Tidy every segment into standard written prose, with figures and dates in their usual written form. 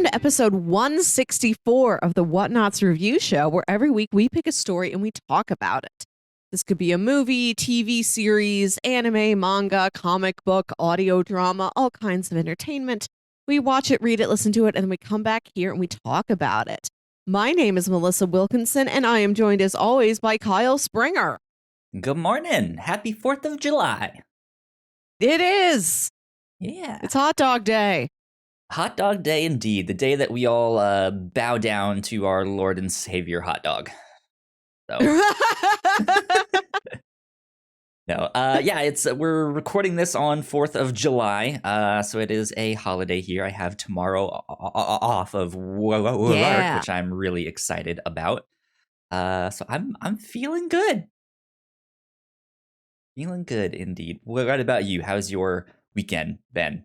to episode 164 of the Whatnauts review show, where every week we pick a story and we talk about it. This could be a movie, TV series, anime, manga, comic book, audio drama, all kinds of entertainment. We watch it, read it, listen to it, and then we come back here and we talk about it. My name is Melissa Wilkinson, and I am joined as always by Kyle Springer. Good morning. Happy 4th of July. It is. Yeah. It's Hot Dog Day. Hot Dog Day indeed. The day that we all bow down to our Lord and Savior hot dog. So. No. We're recording this on 4th of July. So it is a holiday here. I have tomorrow off of work, which I'm really excited about. So I'm feeling good. Feeling good indeed. What about you? How's your weekend been?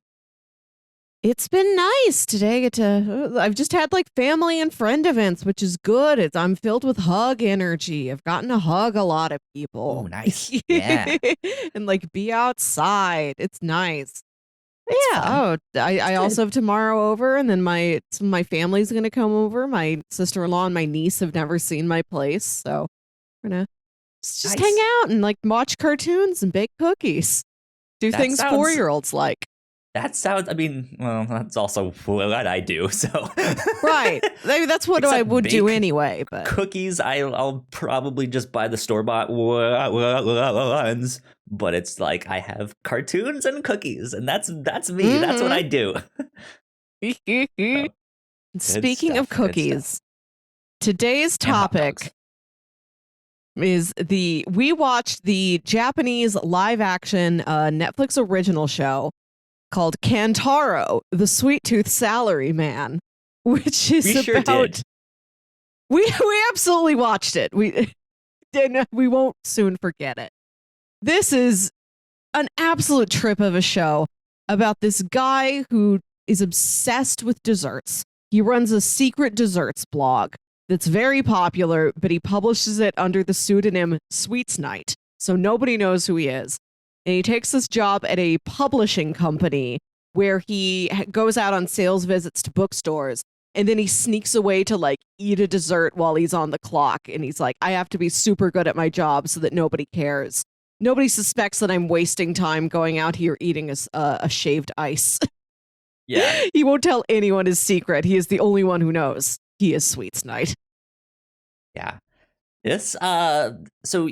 It's been nice today. I've just had like family and friend events, which is good. I'm filled with hug energy. I've gotten to hug a lot of people. Oh, nice. Yeah. And like be outside. It's nice. That's yeah. fun. I also have tomorrow over, and then some of my family's gonna come over. My sister-in-law and my niece have never seen my place, so we're gonna just hang out and like watch cartoons and bake cookies. Do things 4-year-olds like. That sounds, that's also what I do, so. Right. That's what I would do anyway. But cookies, I'll probably just buy the store-bought ones, but it's like I have cartoons and cookies, and that's me. Mm-hmm. That's what I do. Speaking of cookies, today's topic is we watched the Japanese live-action Netflix original show called Kantaro, the Sweet Tooth Salaryman, which is we absolutely watched it. We won't soon forget it. This is an absolute trip of a show about this guy who is obsessed with desserts. He runs a secret desserts blog that's very popular, but he publishes it under the pseudonym Sweets Night, so nobody knows who he is. And he takes this job at a publishing company where he goes out on sales visits to bookstores, and then he sneaks away to like eat a dessert while he's on the clock. And he's like, I have to be super good at my job so that nobody cares. Nobody suspects that I'm wasting time going out here eating a shaved ice. Yeah. He won't tell anyone his secret. He is the only one who knows he is Sweets Night. Yeah. This, so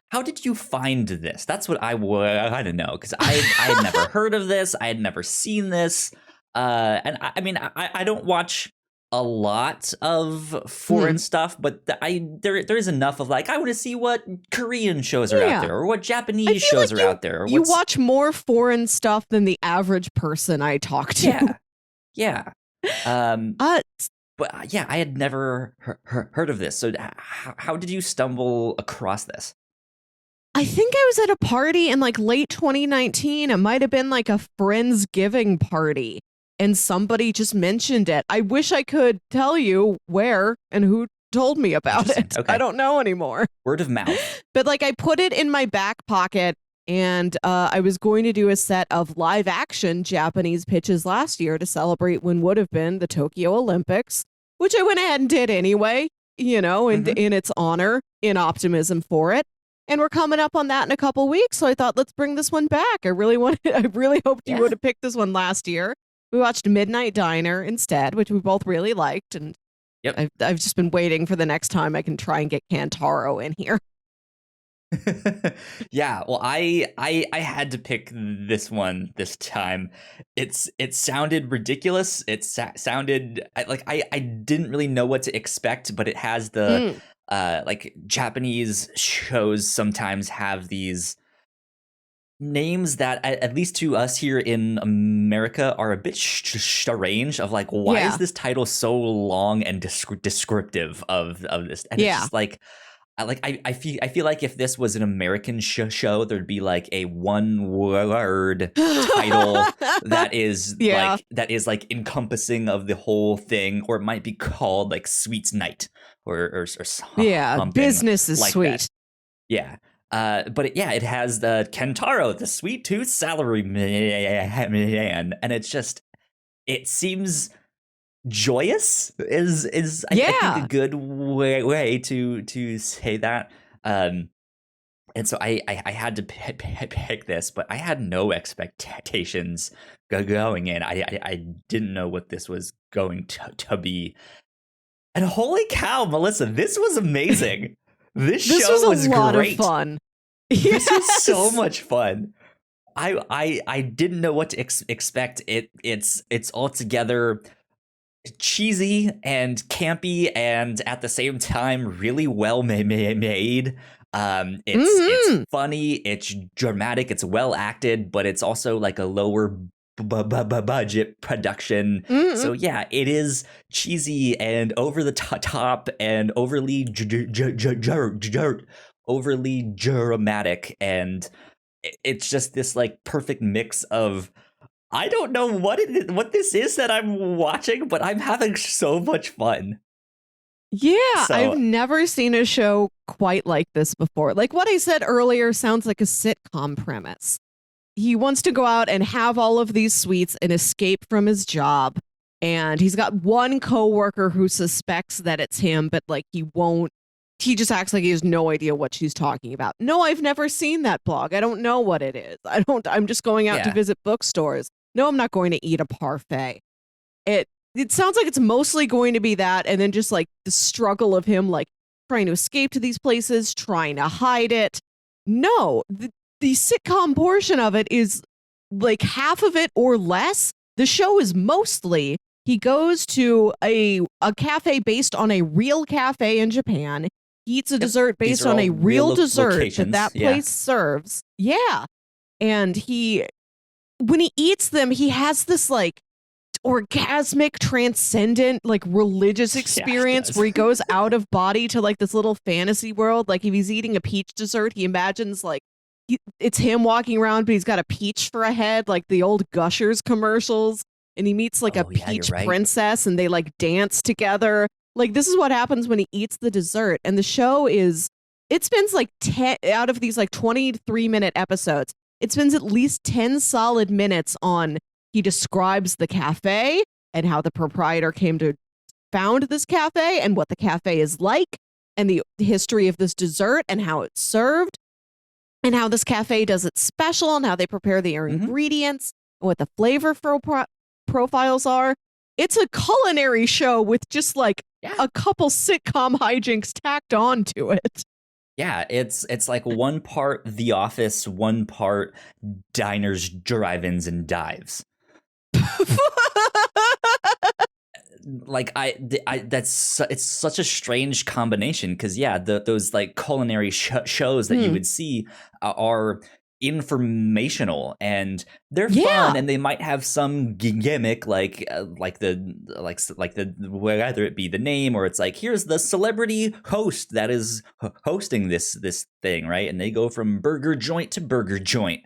how did you find this? That's what I want to know, because I had never heard of this. I had never seen this. And I don't watch a lot of foreign stuff, but there is enough of like, I want to see what Korean shows are out there, or what Japanese shows are out there. You watch more foreign stuff than the average person I talk to. Yeah. But yeah, I had never heard of this. So how did you stumble across this? I think I was at a party in like late 2019. It might have been like a Friendsgiving party, and somebody just mentioned it. I wish I could tell you where and who told me about it. Okay. I don't know anymore. Word of mouth. But like I put it in my back pocket, and I was going to do a set of live action Japanese pitches last year to celebrate when would have been the Tokyo Olympics, which I went ahead and did anyway, in its honor, in optimism for it. And we're coming up on that in a couple weeks, so I thought, let's bring this one back. I really hoped you would have picked this one last year. We watched Midnight Diner instead, which we both really liked, and I've just been waiting for the next time I can try and get Kantaro in here. Yeah, well, I had to pick this one this time. It sounded ridiculous. It sounded like I didn't really know what to expect, but it has the like Japanese shows sometimes have these names that at least to us here in America are a bit strange. Of like, why is this title so long and descriptive of this? And it's just like. I feel like if this was an American show, there'd be like a one-word title that is like encompassing of the whole thing, or it might be called like Sweets Night or something. Yeah, business is like sweet. That. Yeah. But it has the Kantaro, the Sweet Tooth Salaryman, and it's just, it seems joyous is I think a Yeah. good way to say that. And so I had to pick this, but I had no expectations going in. I didn't know what this was going to be. And holy cow, Melissa, this was amazing. This This was show a was lot of great. fun. This was so Yes. much fun. I didn't know what to expect. It's altogether cheesy and campy, and at the same time really well made. It's Hmm. funny, it's dramatic, it's well acted, but it's also like a lower budget production. Hmm. So yeah, it is cheesy and over the top and overly overly dramatic, and it's just this like perfect mix of I don't know what this is that I'm watching, but I'm having so much fun. Yeah, I've So never seen a show quite like this before. Like what I said earlier sounds like a sitcom premise. He wants to go out and have all of these sweets and escape from his job. And he's got one coworker who suspects that it's him, but like he just acts like he has no idea what she's talking about. No, I've never seen that blog. I don't know what it is. I'm just going out to yeah, visit bookstores. No, I'm not going to eat a parfait. It sounds like it's mostly going to be that, and then just like the struggle of him like trying to escape to these places, trying to hide it. No, the sitcom portion of it is like half of it or less. The show is mostly he goes to a cafe based on a real cafe in Japan. He eats a yep. dessert These based are on all a real real dessert that locations. that Yeah. place serves. Yeah. And when he eats them, he has this like orgasmic, transcendent, like religious Yeah, he experience does. where he goes out of body to like this little fantasy world. Like if he's eating a peach dessert, he imagines like it's him walking around, but he's got a peach for a head, like the old Gushers commercials. And he meets like a Oh yeah, you're peach right. princess and they like dance together. Like this is what happens when he eats the dessert. And the show it spends like 10 out of these like 23-minute episodes. It spends at least 10 solid minutes on he describes the cafe and how the proprietor came to found this cafe and what the cafe is like and the history of this dessert and how it's served and how this cafe does it special and how they prepare their Hmm. ingredients and what the flavor profiles are. It's a culinary show with just like Yeah. a couple sitcom hijinks tacked onto it. Yeah, it's like one part The Office, one part diners, drive-ins, and dives. Like it's such a strange combination because yeah, those like culinary shows that you Hmm. would see are informational and they're fun Yeah. and they might have some gimmick like the whether it be the name or it's like here's the celebrity host that is hosting this thing, right, and they go from burger joint to burger joint.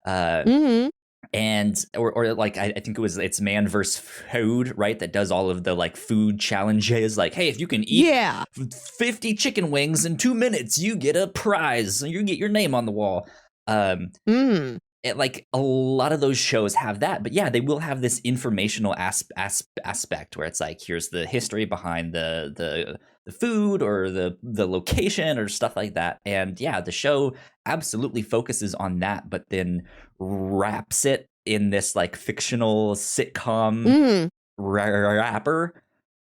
uh Hmm. and or like I think it's Man vs Food, right, that does all of the like food challenges, like hey, if you can eat Yeah. 50 chicken wings in 2 minutes you get a prize, you get your name on the wall. um Mm. like a lot of those shows have that, but yeah, they will have this informational aspect where it's like here's the history behind the food or the location or stuff like that, and yeah, the show absolutely focuses on that, but then wraps it in this like fictional sitcom Mm. wrapper.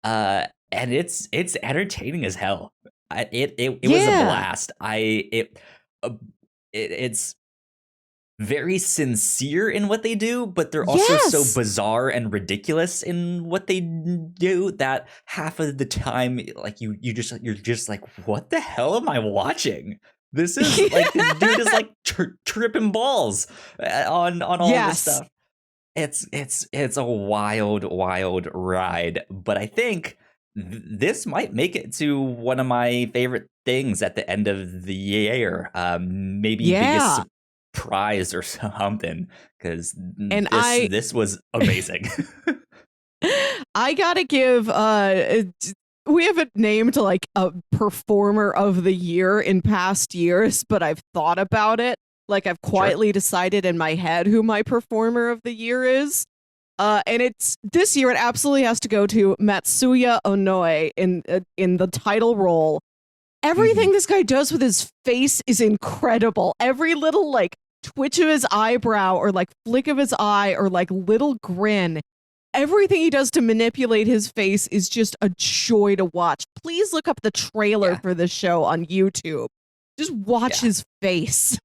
And it's entertaining as hell. It was a Yeah. blast. Uh, it's very sincere in what they do, but they're also so Yes. bizarre and ridiculous in what they do that half of the time, like you're just like, what the hell am I watching? This is like the dude is like tripping balls on all of this Yes. stuff. It's a wild ride, but I think this might make it to one of my favorite things at the end of the year. Maybe biggest Yeah. surprise or something, because And this was amazing. I gotta give we haven't named like a performer of the year in past years, but I've thought about it. Like I've Sure. quietly decided in my head who my performer of the year is. And it's this year. It absolutely has to go to Matsuya Onoe in the title role. Everything this guy does with his face is incredible. Every little like twitch of his eyebrow or like flick of his eye or like little grin. Everything he does to manipulate his face is just a joy to watch. Please look up the trailer for this show on YouTube. Just watch his face.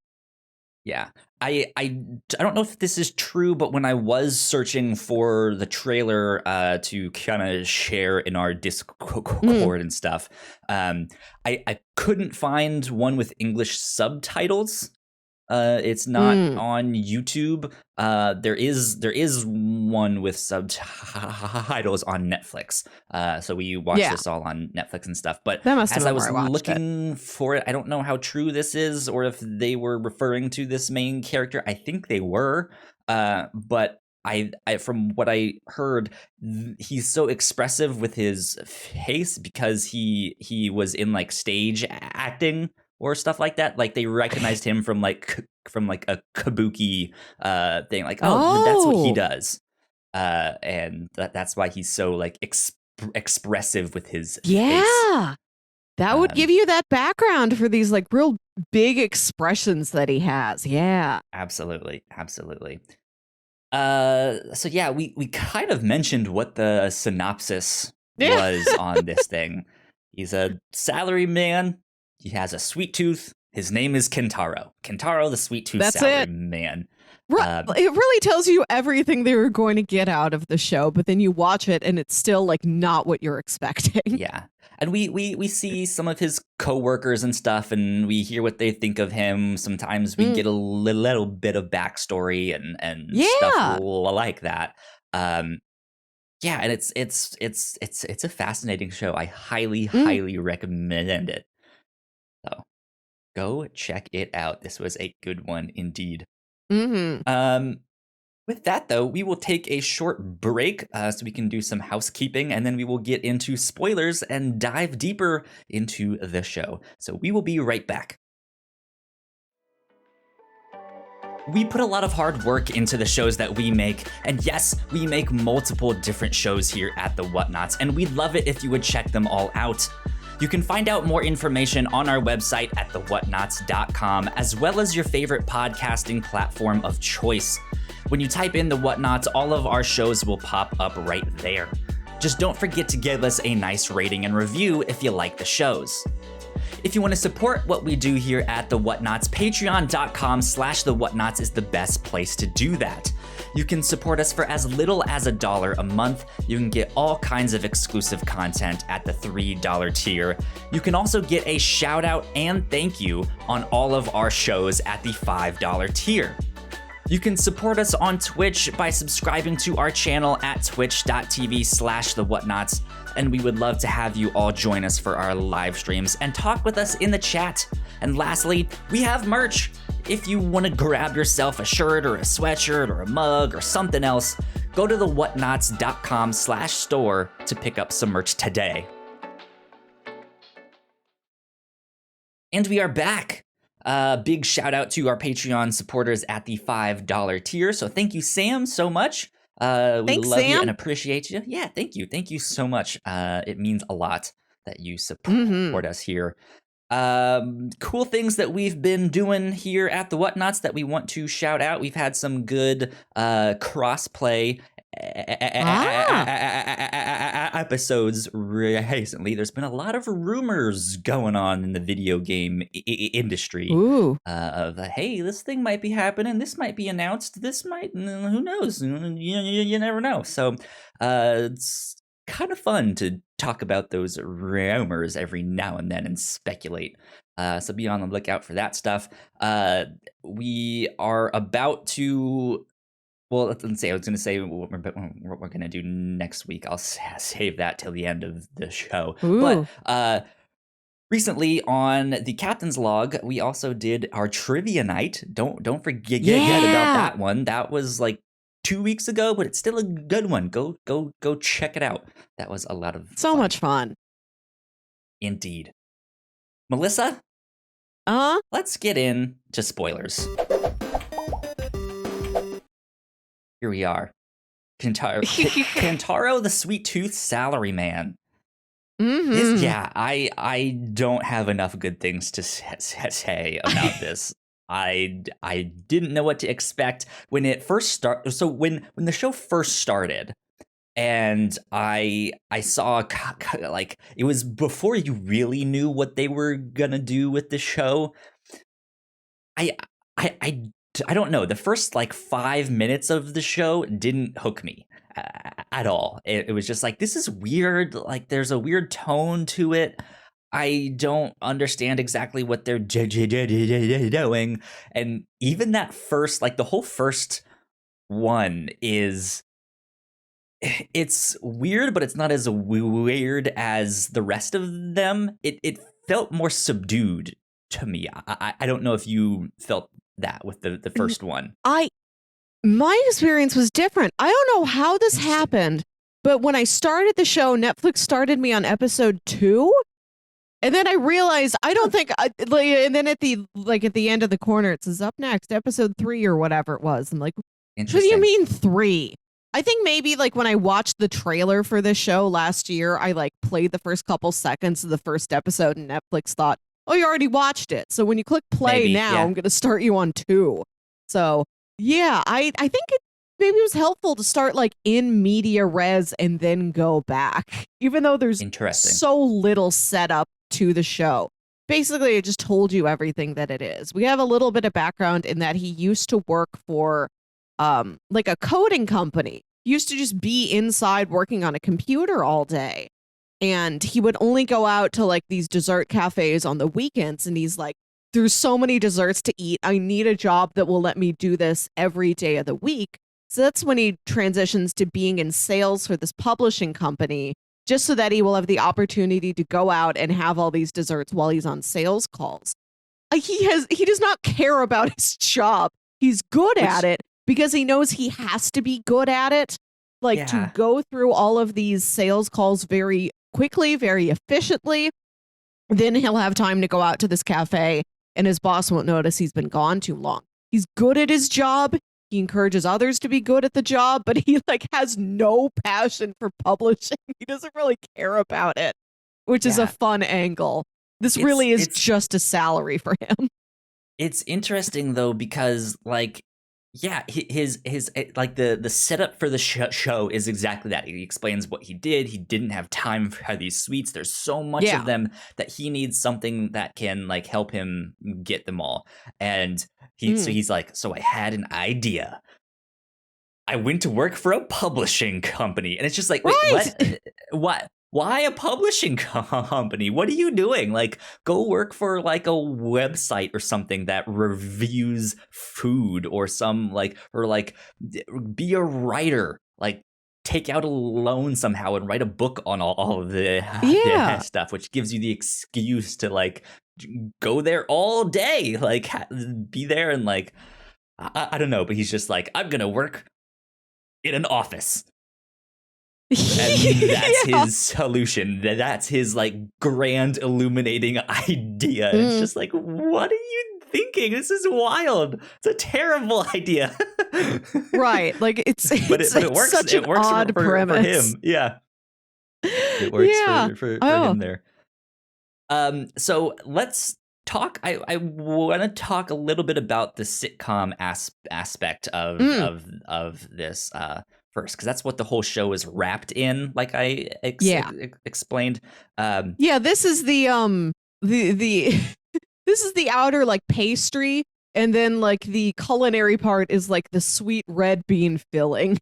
Yeah. I don't know if this is true, but when I was searching for the trailer to kind of share in our Discord and stuff, I couldn't find one with English subtitles. It's not on YouTube. There is one with subtitles on Netflix. So we watched this all on Netflix and stuff. But as I was looking for it, I don't know how true this is or if they were referring to this main character. I think they were. But I from what I heard, he's so expressive with his face because he was in like stage acting or stuff like that. Like they recognized him from like a kabuki thing. Like, that's what he does. And that's why he's so like expressive with his face. That would give you that background for these like real big expressions that he has. Yeah. Absolutely. So yeah, we kind of mentioned what the synopsis was on this thing. He's a salaryman. He has a sweet tooth. His name is Kantaro. Kantaro, the sweet tooth salaryman. It really tells you everything they were going to get out of the show, but then you watch it and it's still like not what you're expecting. Yeah. And we see some of his coworkers and stuff, and we hear what they think of him. Sometimes we get a little bit of backstory and stuff like that. And it's a fascinating show. I highly recommend it. So go check it out. This was a good one indeed. With that, though, we will take a short break so we can do some housekeeping, and then we will get into spoilers and dive deeper into the show. So we will be right back. We put a lot of hard work into the shows that we make, and yes, we make multiple different shows here at the Whatnauts, and we'd love it if you would check them all out. You can find out more information on our website at thewhatnauts.com, as well as your favorite podcasting platform of choice. When you type in the Whatnauts, all of our shows will pop up right there. Just don't forget to give us a nice rating and review if you like the shows. If you want to support what we do here at the Whatnauts, patreon.com/thewhatnauts is the best place to do that. You can support us for as little as $1 a month. You can get all kinds of exclusive content at the $3 tier. You can also get a shout out and thank you on all of our shows at the $5 tier. You can support us on Twitch by subscribing to our channel at twitch.tv/thewhatnauts, and we would love to have you all join us for our live streams and talk with us in the chat. And lastly, we have merch. If you want to grab yourself a shirt or a sweatshirt or a mug or something else, go to thewhatnauts.com/store to pick up some merch today. And we are back. Big shout out to our Patreon supporters at the $5 tier. So thank you, Sam, so much. We love you and appreciate you. Yeah, thank you. Thank you so much. It means a lot that you support us here. Cool things that we've been doing here at the Whatnauts that we want to shout out. We've had some good cross-play episodes recently. There's been a lot of rumors going on in the video game industry of hey, this thing might be happening, this might be announced, this might, who knows, you never know. So it's kind of fun to talk about those rumors every now and then and speculate. So be on the lookout for that stuff. We are about to, well, let's say, I was going to say what we're going to do next week. I'll save that till the end of the show. But recently on the Captain's Log, we also did our trivia night. Don't forget about that one. That was like 2 weeks ago, but it's still a good one. Go check it out. That was a lot of so much fun. Indeed. Melissa? Let's get into spoilers. Here we are. Kantaro, the sweet tooth salaryman. Mm-hmm. I don't have enough good things to say about this. I didn't know what to expect when it first started. So when the show first started, and I saw like it was before you really knew what they were gonna do with the show. I I I I don't know. The first like 5 minutes of the show didn't hook me at all. It was just like, this is weird. Like there's a weird tone to it. I don't understand exactly what they're doing. And even that first, like the whole first one is, it's weird, but it's not as weird as the rest of them. It felt more subdued to me. I don't know if you felt that with the first one. My experience was different. I don't know how this Interesting. happened, but when I started the show, Netflix started me on episode 2, and then I realized I don't think and then at the end of the corner it says up next episode 3 or whatever it was. I'm like, what do you mean 3? I think maybe like when I watched the trailer for this show last year, I like played the first couple seconds of the first episode and Netflix thought, oh, you already watched it. So when you click play Maybe, now, yeah. I'm going to start you on 2. So yeah, I think it maybe was helpful to start like in media res and then go back, even though there's Interesting. so little setup to the show. Basically, it just told you everything that it is. We have a little bit of background in that he used to work for like a coding company. He used to just be inside working on a computer all day. And he would only go out to like these dessert cafes on the weekends. And he's like, there's so many desserts to eat. I need a job that will let me do this every day of the week. So that's when he transitions to being in sales for this publishing company, just so that he will have the opportunity to go out and have all these desserts while he's on sales calls. He does not care about his job. He's good at it because he knows he has to be good at it. Like to go through all of these sales calls very quickly, very efficiently. Then he'll have time to go out to this cafe and his boss won't notice he's been gone too long. He's good at his job. He encourages others to be good at the job, but he like has no passion for publishing. He doesn't really care about it, which is a fun angle. This really is just a salary for him. It's interesting though, because like, yeah, his like the setup for the show is exactly that. He explains what he did. He didn't have time for these sweets. There's so much of them that he needs something that can like help him get them all. And so he's like, so I had an idea. I went to work for a publishing company, and it's just like, wait, what? Why a publishing company? What are you doing? Like, go work for like a website or something that reviews food or be a writer. Like, take out a loan somehow and write a book on all of the stuff, which gives you the excuse to like go there all day, like be there and like, I don't know. But he's just like, I'm going to work in an office. And that's his solution. That's his like grand illuminating idea. It's just like, what are you thinking? This is wild. It's a terrible idea. Right. Like but it works. Such it an works odd for premise. him. Yeah. It works for him there. So let's talk. I want to talk a little bit about the sitcom aspect of this first, because that's what the whole show is wrapped in, like I explained. This is the this is the outer like pastry, and then like the culinary part is like the sweet red bean filling.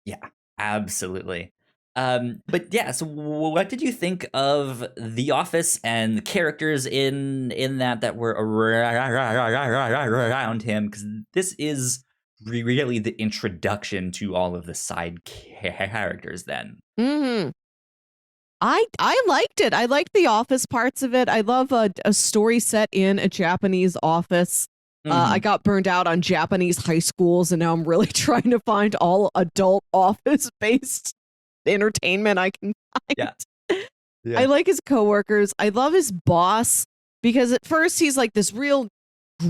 Yeah, absolutely. But yeah, so what did you think of The Office and the characters in that were around him? Because this is really the introduction to all of the side characters then. I liked it. I liked the office parts of it. I love a story set in a Japanese office. I got burned out on Japanese high schools, and now I'm really trying to find all adult office-based entertainment I can find. I like his coworkers. I love his boss, because at first he's like this real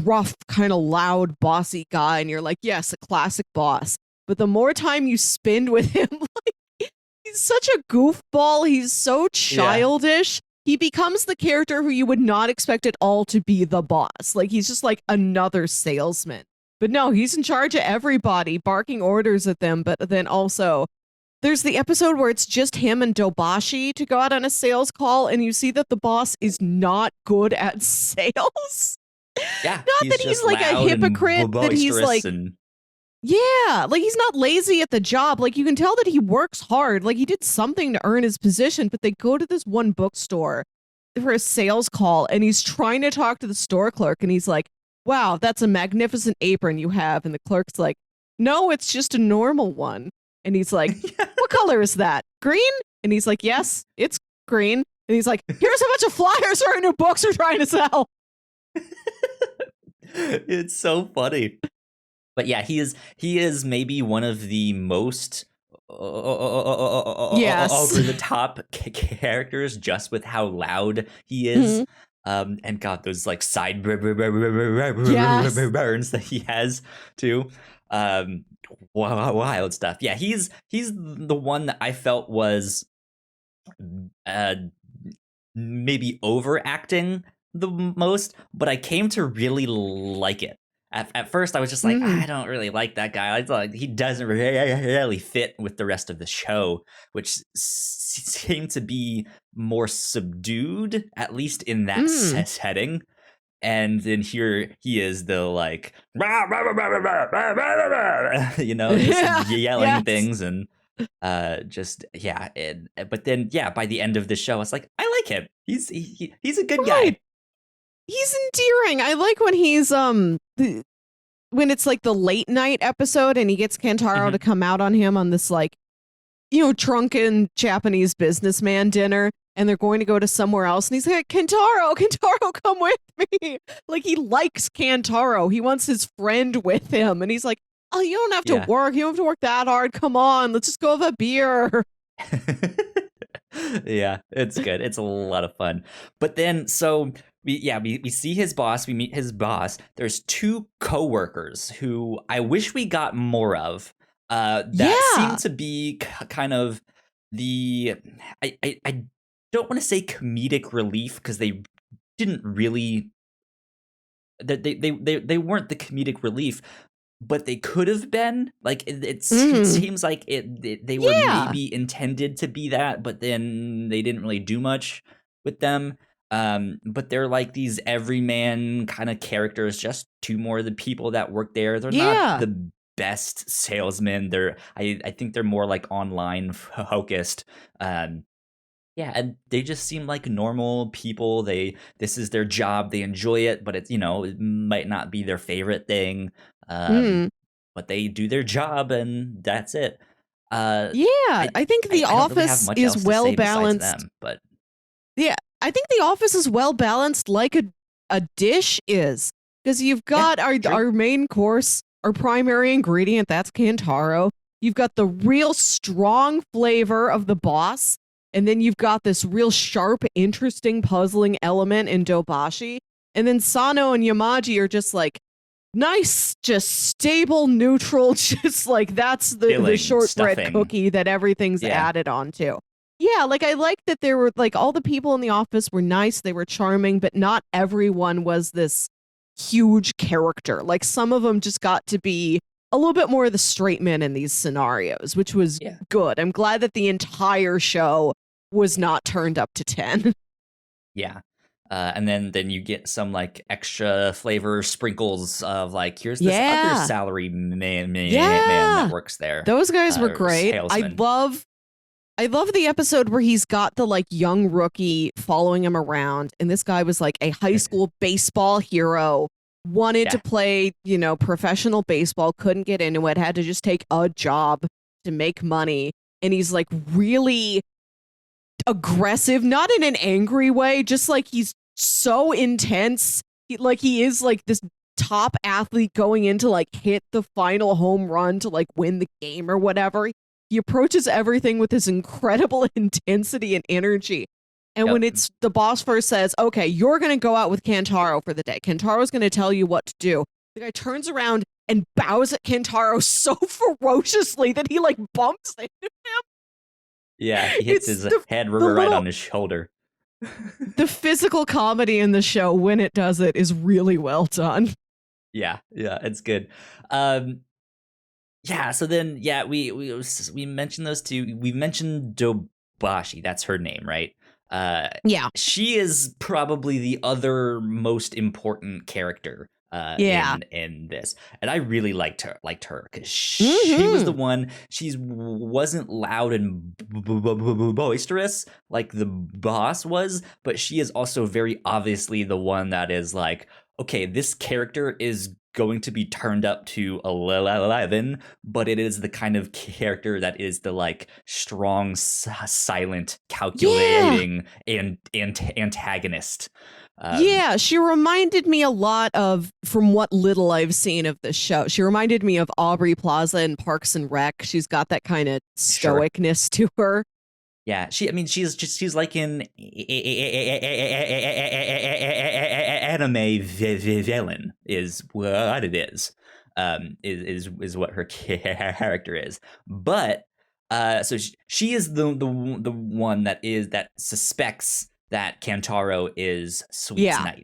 gruff, kind of loud, bossy guy, and you're like, yes, a classic boss. but the more time you spend with him, like, he's such a goofball. He's so childish. He becomes the character who you would not expect at all to be the boss. Like, he's just like another salesman. But no, he's in charge of everybody, barking orders at them. But then also, there's the episode where it's just him and Dobashi to go out on a sales call, and you see that the boss is not good at sales. Yeah. Not that he's like a hypocrite, that he's like, yeah, like he's not lazy at the job. Like, you can tell that he works hard. Like, he did something to earn his position, but they go to this one bookstore for a sales call, and he's trying to talk to the store clerk, and he's like, wow, that's a magnificent apron you have. And the clerk's like, no, it's just a normal one. And he's like, what color is that? Green? And he's like, yes, it's green. And he's like, here's a bunch of flyers for our new books we're trying to sell. It's so funny. But yeah, he is maybe one of the most over the top characters, just with how loud he is. And God, those like side burns that he has too. Wild stuff. Yeah, he's the one that I felt was maybe overacting the most, but I came to really like it. At first, I was just like, I don't really like that guy. I thought he doesn't really fit with the rest of the show, which seemed to be more subdued, at least in that setting. And then here he is, the like, you know, just yelling things and just but then by the end of the show, it's like, I like him. He's a good guy. He's endearing. I like when he's when it's like the late night episode and he gets Kantaro to come out on him on this like, you know, drunken Japanese businessman dinner, and they're going to go to somewhere else, and he's like, Kantaro, come with me. Like, he likes Kantaro. He wants his friend with him, and he's like, oh, you don't have to work. You don't have to work that hard. Come on, let's just go have a beer. Yeah, it's good. It's a lot of fun. But then, so we see his boss. We meet his boss. There's two coworkers who I wish we got more of. That seemed to be kind of the I don't want to say comedic relief, because they didn't really they weren't the comedic relief, but they could have been. Like, it seems like they were maybe intended to be that, but then they didn't really do much with them. But they're like these everyman kind of characters, just two more of the people that work there. They're not the best salesmen. I think they're more like online focused. And they just seem like normal people. This is their job. They enjoy it, but it's, you know, it might not be their favorite thing. But they do their job, and that's it. I think The Office is well balanced. But I think The Office is well balanced, like a dish is, because you've got our main course, our primary ingredient, that's Kantaro. You've got the real strong flavor of the boss, and then you've got this real sharp, interesting, puzzling element in Dobashi. And then Sano and Yamaji are just like nice, just stable, neutral, just like that's the shortbread cookie that everything's added onto. Yeah, like I like that there were like all the people in the office were nice, they were charming, but not everyone was this huge character. Like, some of them just got to be a little bit more of the straight man in these scenarios, which was good. I'm glad that the entire show was not turned up to 10. Yeah. And then you get some like extra flavor sprinkles of like, here's this other salary man that works there. Those guys were great. Salesman. I love the episode where he's got the like young rookie following him around, and this guy was like a high school baseball hero, wanted to play, you know, professional baseball, couldn't get into it, had to just take a job to make money, and he's like really aggressive, not in an angry way, just like he's so intense. He is like this top athlete going in to like hit the final home run to like win the game or whatever. He approaches everything with this incredible intensity and energy. And when it's the boss first says, okay, you're going to go out with Kantaro for the day. Kantaro's going to tell you what to do. The guy turns around and bows at Kantaro so ferociously that he like bumps into him. Yeah, he hits his head right on his shoulder. The physical comedy in the show, when it does it, is really well done. Yeah, it's good. Yeah, so then we mentioned those two. We mentioned Dobashi, that's her name, right? Yeah. She is probably the other most important character in this. And I really liked her because she was the one. She wasn't loud and boisterous like the boss was, but she is also very obviously the one that is like, okay, this character is going to be turned up to 11, but it is the kind of character that is the like strong, silent, calculating and antagonist. Yeah, she reminded me a lot of, from what little I've seen of this show, she reminded me of Aubrey Plaza in Parks and Rec. She's got that kind of stoicness to her. Yeah, she's like an anime villain is what it is what her character is. But so she is the one that suspects that Kantaro is Sweet's Knight.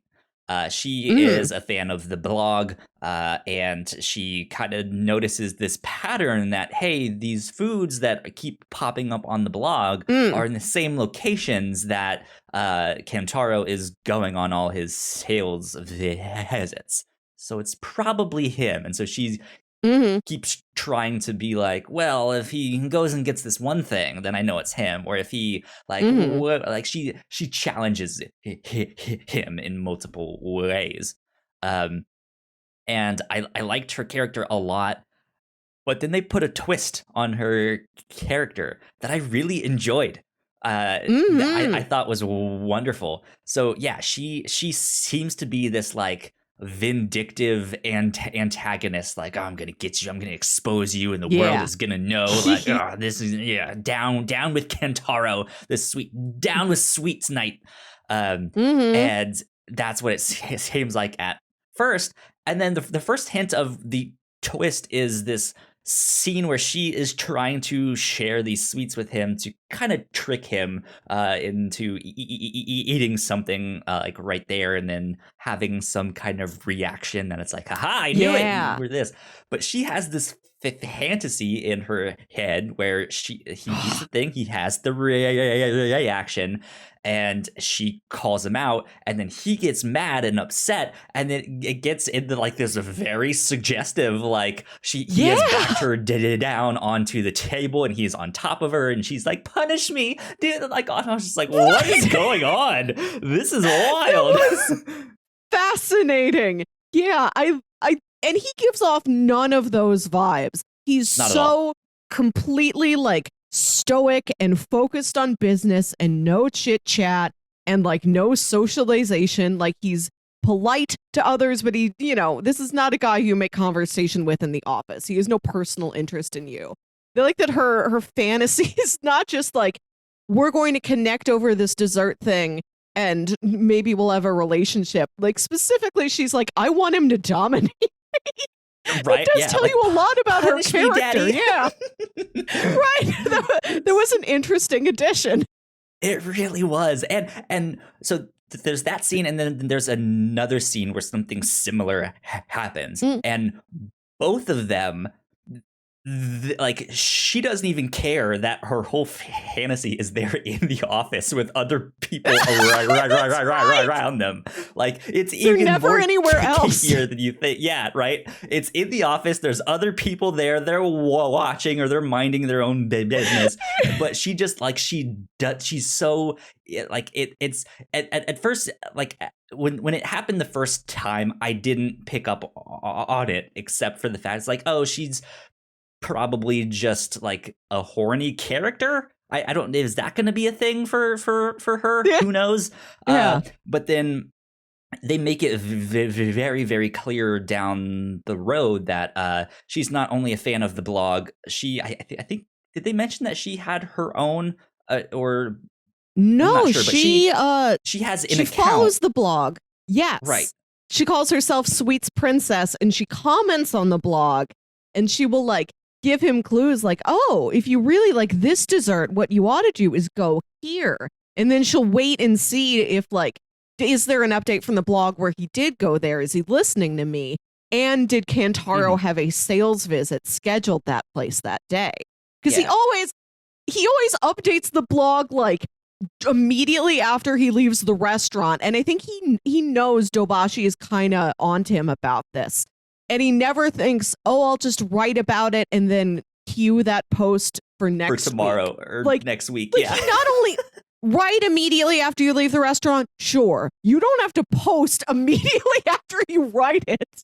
She is a fan of the blog, and she kind of notices this pattern that, hey, these foods that keep popping up on the blog are in the same locations that Kantaro is going on all his sales visits. So it's probably him. And so she keeps trying to be like, well, if he goes and gets this one thing, then I know it's him. Or if he she challenges him in multiple ways. And I liked her character a lot. But then they put a twist on her character that I really enjoyed. I thought was wonderful. So yeah, she seems to be this like vindictive antagonist, like, oh, I'm gonna get you, I'm gonna expose you, and the world is gonna know, like, oh, this is down with Kantaro, down with Sweet's Knight. And that's what it seems like at first. And then the first hint of the twist is this scene where she is trying to share these sweets with him to kind of trick him into eating something like right there, and then having some kind of reaction that it's like, haha, I knew it, for this. But she has this fantasy in her head where he eats the thing, he has the reaction, and she calls him out, and then he gets mad and upset, and then it gets into like this very suggestive, like he has backed her down onto the table, and he's on top of her, and she's like, punish me, dude. Like, I was just like, what is going on? This is wild. Fascinating. Yeah, and he gives off none of those vibes. He's Not so completely like stoic and focused on business and no chit chat and like no socialization. Like, he's polite to others, but he, this is not a guy you make conversation with in the office. He has no personal interest in you. I like that her fantasy is not just like, we're going to connect over this dessert thing and maybe we'll have a relationship. Like, specifically, she's like, I want him to dominate. Right? It does tell you a lot about her character. Yeah. Right. That was an interesting addition. It really was. And so there's that scene, and then there's another scene where something similar happens. And both of them, like, she doesn't even care that her whole fantasy is there in the office with other people around them. Like, it's They're even never more anywhere else here than you think. Yeah, right. It's in the office. There's other people there. They're watching, or they're minding their own business. But she just like she's so like it's at first, like, when it happened the first time, I didn't pick up on it, except for the fact it's like, oh, she's probably just like a horny character. I don't, is that going to be a thing for her? Who knows? But then they make it very, very clear down the road that she's not only a fan of the blog. I think, did they mention that she had her own or no? I'm not sure, but she has an account. Follows the blog. Yes, right. she calls herself Sweets Princess, and she comments on the blog, and she will like give him clues like, oh, if you really like this dessert, what you ought to do is go here. And then she'll wait and see if like, is there an update from the blog where he did go there? Is he listening to me? And did Kantaro have a sales visit scheduled that place that day? Because he always updates the blog like immediately after he leaves the restaurant. And I think he knows Dobashi is kind of onto him about this. And he never thinks, oh, I'll just write about it and then cue that post for tomorrow week. or like, next week. Like, he not only write immediately after you leave the restaurant, sure. You don't have to post immediately after you write it.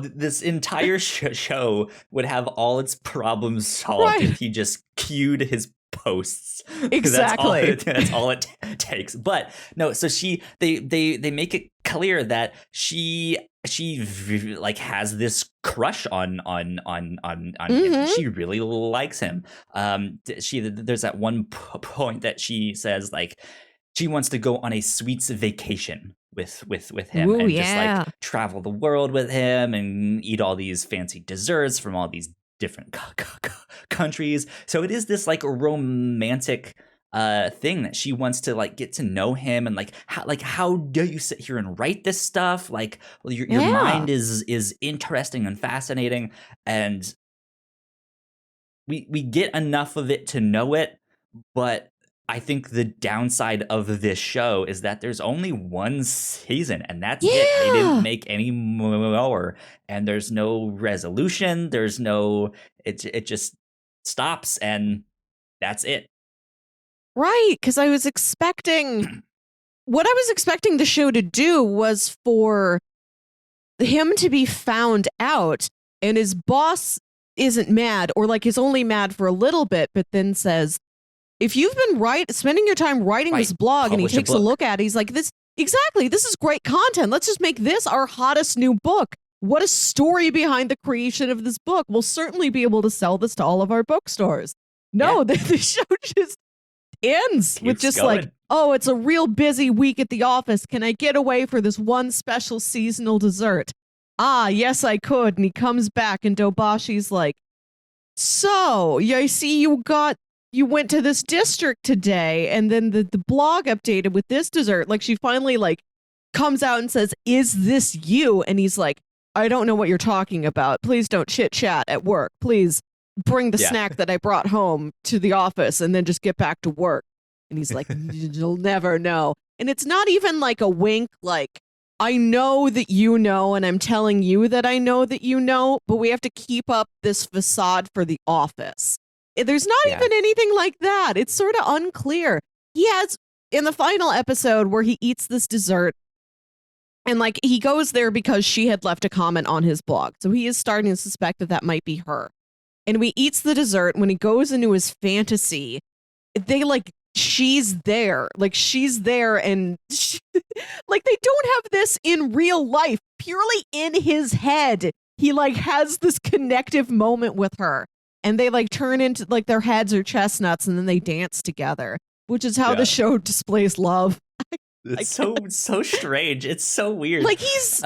This entire show would have all its problems solved if he just cued his posts. Exactly. That's all it takes. But no, so they make it clear that she like has this crush on him. She really likes him. There's that one point that she says like she wants to go on a sweets vacation with him. Ooh, and yeah. just like travel the world with him and eat all these fancy desserts from all these different countries. So it is this like romantic thing that she wants to like get to know him, and like how do you sit here and write this stuff? Like, well, your mind is interesting and fascinating, and we get enough of it to know it, but I think the downside of this show is that there's only one season, and that's it. They didn't make any more, and there's no resolution. There's no. It just stops, and that's it. Right, because I was expecting what I was expecting the show to do was for him to be found out, and his boss isn't mad, or like is only mad for a little bit, but then says, if you've been spending your time writing this blog, and he takes a look at it, he's like, this is great content. Let's just make this our hottest new book. What a story behind the creation of this book. We'll certainly be able to sell this to all of our bookstores. No, the show just ends with just going. Like, oh, it's a real busy week at the office. Can I get away for this one special seasonal dessert? Ah, yes, I could. And he comes back, and Dobashi's like, so, I see you went to this district today, and then the blog updated with this dessert. Like, she finally like comes out and says, is this you? And he's like, I don't know what you're talking about. Please don't chit chat at work. Please bring the snack that I brought home to the office and then just get back to work. And he's like, you'll never know. And it's not even like a wink, like, I know that you know, and I'm telling you that I know that you know, but we have to keep up this facade for the office. There's not even anything like that. It's sort of unclear. He has, in the final episode where he eats this dessert, and like he goes there because she had left a comment on his blog. So he is starting to suspect that might be her. And he eats the dessert. When he goes into his fantasy, they like, she's there. Like she's there, and like they don't have this in real life. Purely in his head, he like has this connective moment with her. And they like turn into like their heads are chestnuts, and then they dance together, which is how the show displays love. It's so strange. It's so weird. Like he's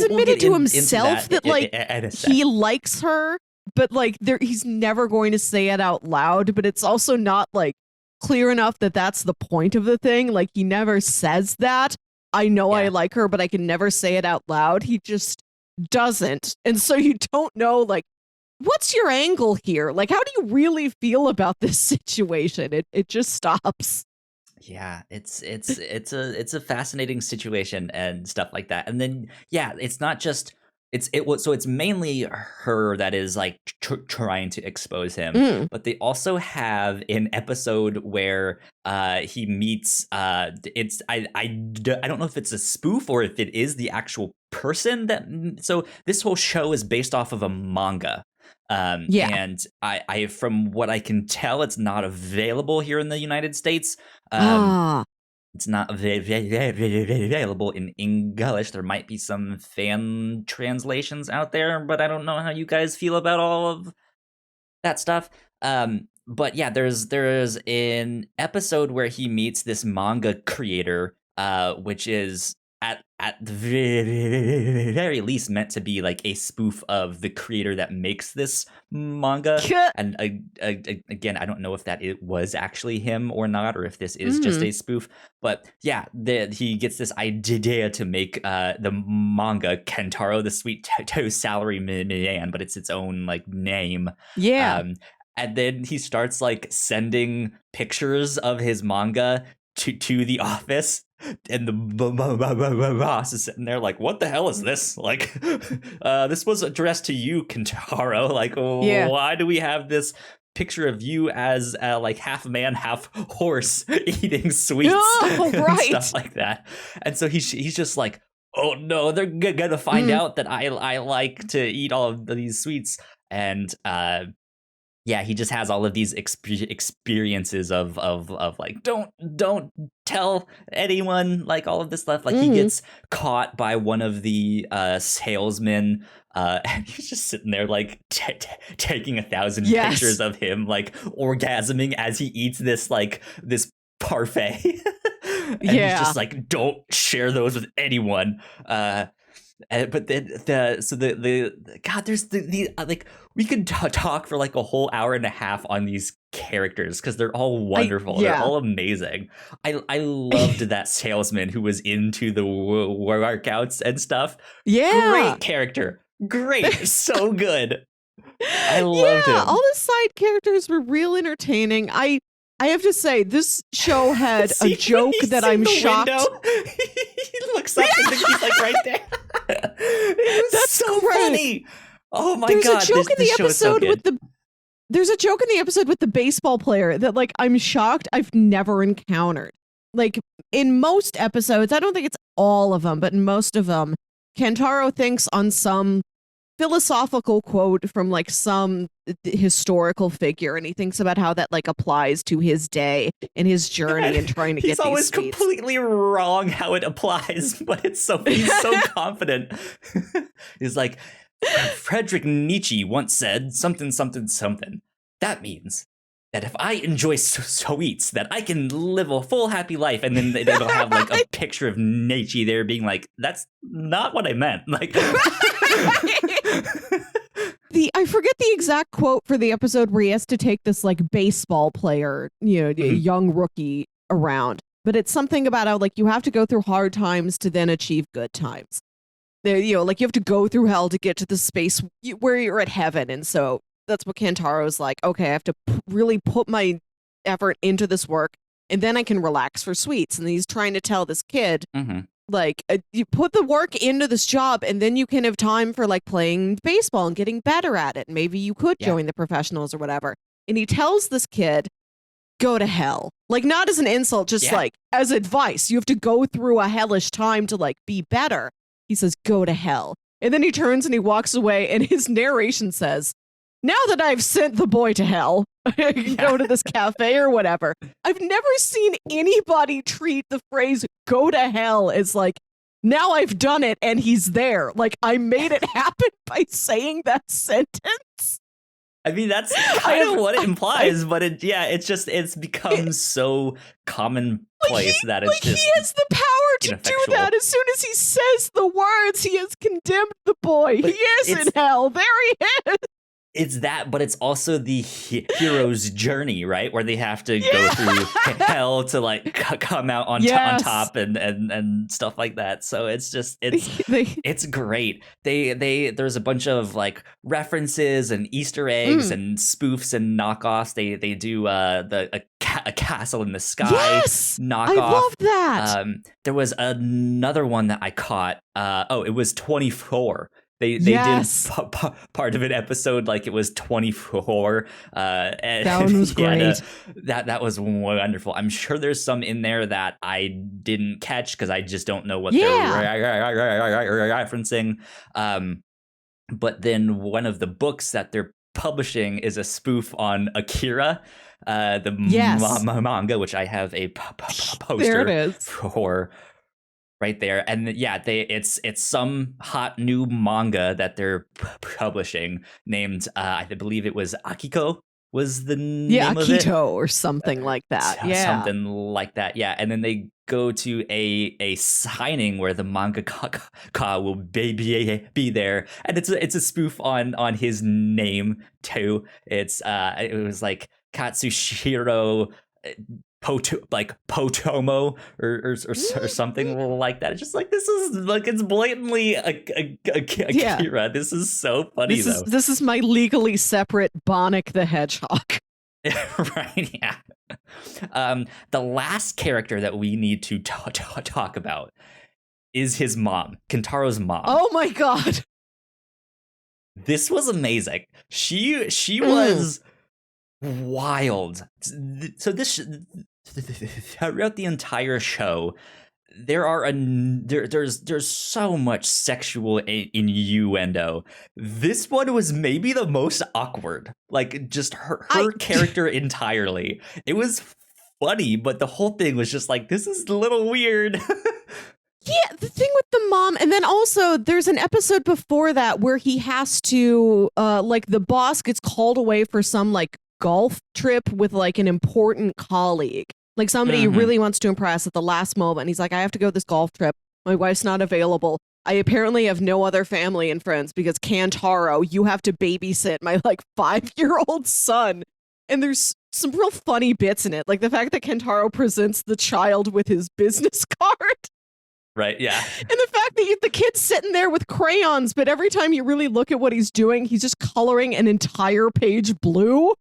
admitted to himself that like he likes her, but like he's never going to say it out loud. But it's also not like clear enough that that's the point of the thing. Like he never says that. I know I like her, but I can never say it out loud. He just doesn't. And so you don't know like, what's your angle here? Like, how do you really feel about this situation? It just stops. Yeah, it's a fascinating situation and stuff like that. And then it's not just it's mainly her that is like trying to expose him, but they also have an episode where he meets I don't know if it's a spoof or if it is the actual person that. So this whole show is based off of a manga. And I from what I can tell, it's not available here in the United States. It's not available in English. There might be some fan translations out there, but I don't know how you guys feel about all of that stuff. But yeah, there's an episode where he meets this manga creator, which is at the very least meant to be like a spoof of the creator that makes this manga. And again, I don't know if that it was actually him or not, or if this is just a spoof. But yeah, he gets this idea to make the manga Kantaro, the Sweet Salaryman, but it's its own like name. Yeah. And then he starts like sending pictures of his manga to the office, and the boss is sitting there like, what the hell is this? Like, this was addressed to you, Kantaro. Like, why do we have this picture of you as like half man, half horse eating sweets and stuff like that? And so he's just like, oh no, they're gonna find out that I like to eat all of these sweets. And yeah, he just has all of these experiences of like, don't tell anyone, like all of this stuff. Like he gets caught by one of the salesmen, and he's just sitting there like taking 1,000 pictures of him like orgasming as he eats this parfait. And he's just like, don't share those with anyone. But then God, there's the like, we could talk for like a whole hour and a half on these characters because they're all wonderful. They're all amazing. I loved that salesman who was into the workouts and stuff. Great character. Great. So good. I loved him. All the side characters were real entertaining. I have to say, this show had a joke that I'm shocked. He looks up and he's like right there. That's so funny. Oh my God! There's a joke in the episode There's a joke in the episode with the baseball player that like I'm shocked I've never encountered. Like in most episodes, I don't think it's all of them, but in most of them, Kantaro thinks on some philosophical quote from like some historical figure, and he thinks about how that like applies to his day and his journey and trying to get these He's always sweets. Completely wrong how it applies, but he's so confident. He's like, Friedrich Nietzsche once said something. That means that if I enjoy sweets, that I can live a full happy life. And then they'll have like a picture of Nietzsche there being like, that's not what I meant. Like I forget the exact quote for the episode where he has to take this like baseball player, young rookie around, but it's something about how like you have to go through hard times to then achieve good times. There, like you have to go through hell to get to the space where you're at heaven. And so that's what Kantaro's like, okay, I have to really put my effort into this work and then I can relax for sweets. And he's trying to tell this kid, like, you put the work into this job and then you can have time for like playing baseball and getting better at it. Maybe you could join the professionals or whatever. And he tells this kid, go to hell. Like, not as an insult, just like as advice. You have to go through a hellish time to like be better. He says, go to hell. And then he turns and he walks away and his narration says, now that I've sent the boy to hell, go to this cafe or whatever. I've never seen anybody treat the phrase go to hell as like, now I've done it and he's there. Like, I made it happen by saying that sentence. I mean, that's kind of what it implies, but it's become so commonplace that it's just he has the power to do that. As soon as he says the words, he has condemned the boy. He is in hell. There he is. It's that, but it's also the hero's journey, right? Where they have to go through hell to like come out on top and stuff like that. So it's just it's great. There's a bunch of like references and Easter eggs and spoofs and knockoffs. They do a castle in the sky knockoff. I love that. There was another one that I caught. It was 24. They did part of an episode like it was 24. And that one was great. That was wonderful. I'm sure there's some in there that I didn't catch because I just don't know what they're referencing. But then one of the books that they're publishing is a spoof on Akira, the manga, which I have a poster there it is. For. Right there, and it's some hot new manga that they're publishing named I believe it was Akiko was the name of it. Akito or something like that. Something like that. Yeah, and then they go to a signing where the mangaka will be there, and it's a spoof on his name too. It was like Katsushiro Potomo or something like that. It's just like, this is like, it's blatantly Akira. This is so funny though. This is my legally separate Bonnick the Hedgehog. Right, yeah. The last character that we need to talk about is his mom, Kantaro's mom. Oh my god. This was amazing. She was wild. So this throughout the entire show, there's so much sexual innuendo. This one was maybe the most awkward. Like, just her character entirely. It was funny, but the whole thing was just like, this is a little weird. Yeah, the thing with the mom, and then also there's an episode before that where he has to, like, the boss gets called away for some, like, golf trip with, like, an important colleague. Like, somebody he really wants to impress at the last moment. He's like, I have to go this golf trip. My wife's not available. I apparently have no other family and friends because Kantaro, you have to babysit my, like, 5-year-old son. And there's some real funny bits in it. Like, the fact that Kantaro presents the child with his business card. Right, yeah. And the fact that the kid's sitting there with crayons, but every time you really look at what he's doing, he's just coloring an entire page blue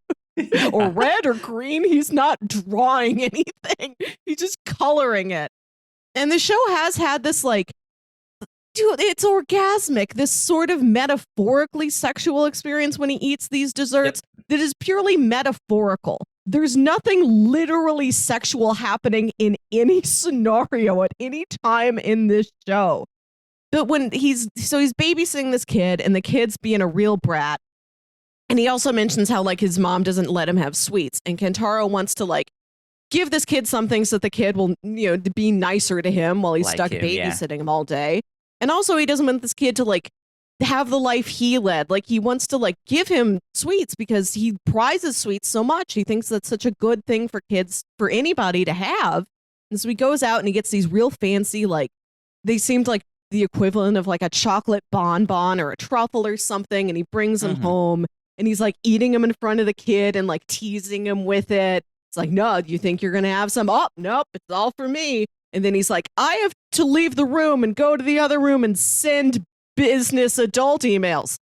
or red or green. He's not drawing anything. He's just coloring it. And the show has had this, like, dude, it's orgasmic, this sort of metaphorically sexual experience when he eats these desserts that is purely metaphorical. There's nothing literally sexual happening in any scenario at any time in this show. But when he's babysitting this kid, and the kid's being a real brat. And he also mentions how, like, his mom doesn't let him have sweets. And Kantaro wants to, like, give this kid something so that the kid will, be nicer to him while he's stuck babysitting him all day. And also, he doesn't want this kid to, like, have the life he led. Like, he wants to, like, give him sweets because he prizes sweets so much. He thinks that's such a good thing for kids, for anybody to have. And so he goes out and he gets these real fancy, like, they seemed like the equivalent of, like, a chocolate bonbon or a truffle or something. And he brings them home, and he's, like, eating them in front of the kid and, like, teasing him with it. It's like, no, you think you're going to have some? Oh, nope, it's all for me. And then he's like, I have to leave the room and go to the other room and send business adult emails.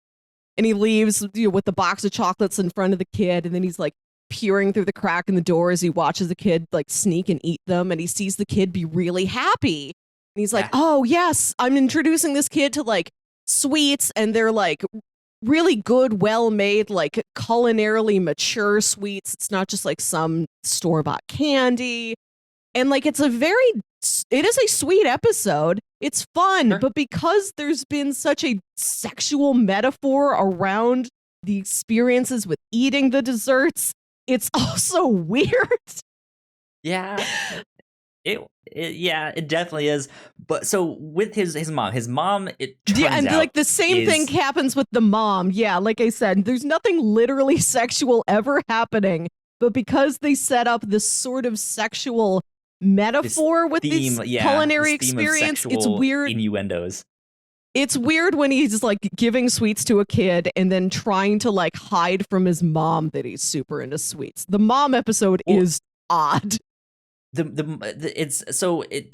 And he leaves with the box of chocolates in front of the kid. And then he's, like, peering through the crack in the door as he watches the kid, like, sneak and eat them. And he sees the kid be really happy. And he's like, oh, yes, I'm introducing this kid to, like, sweets. And they're, like, really good, well-made, like, culinarily mature sweets. It's not just, like, some store-bought candy. And, like, it is a sweet episode. It's fun, but because there's been such a sexual metaphor around the experiences with eating the desserts, it's also weird. Yeah. It definitely is. But so with his mom, it turns and out like the same thing happens with the mom. Yeah, like I said, there's nothing literally sexual ever happening, but because they set up this sort of sexual metaphor with this culinary experience, it's weird. Innuendos. It's weird when he's, like, giving sweets to a kid and then trying to, like, hide from his mom that he's super into sweets. The mom episode is odd. It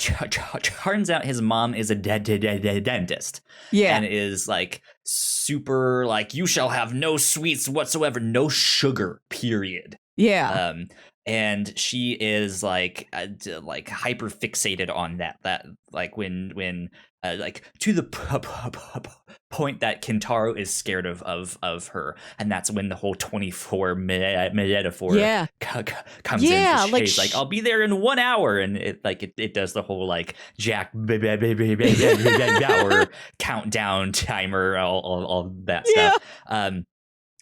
turns out his mom is a dentist. Yeah. And is, like, super, like, you shall have no sweets whatsoever, no sugar, period. Yeah. And she is, like hyper fixated on that like when like to the point that Kantaro is scared of her, and that's when the whole 24 metaphor comes in. Like, she's like, I'll be there in 1 hour, and it does the whole, like, Jack hour countdown timer, all that stuff.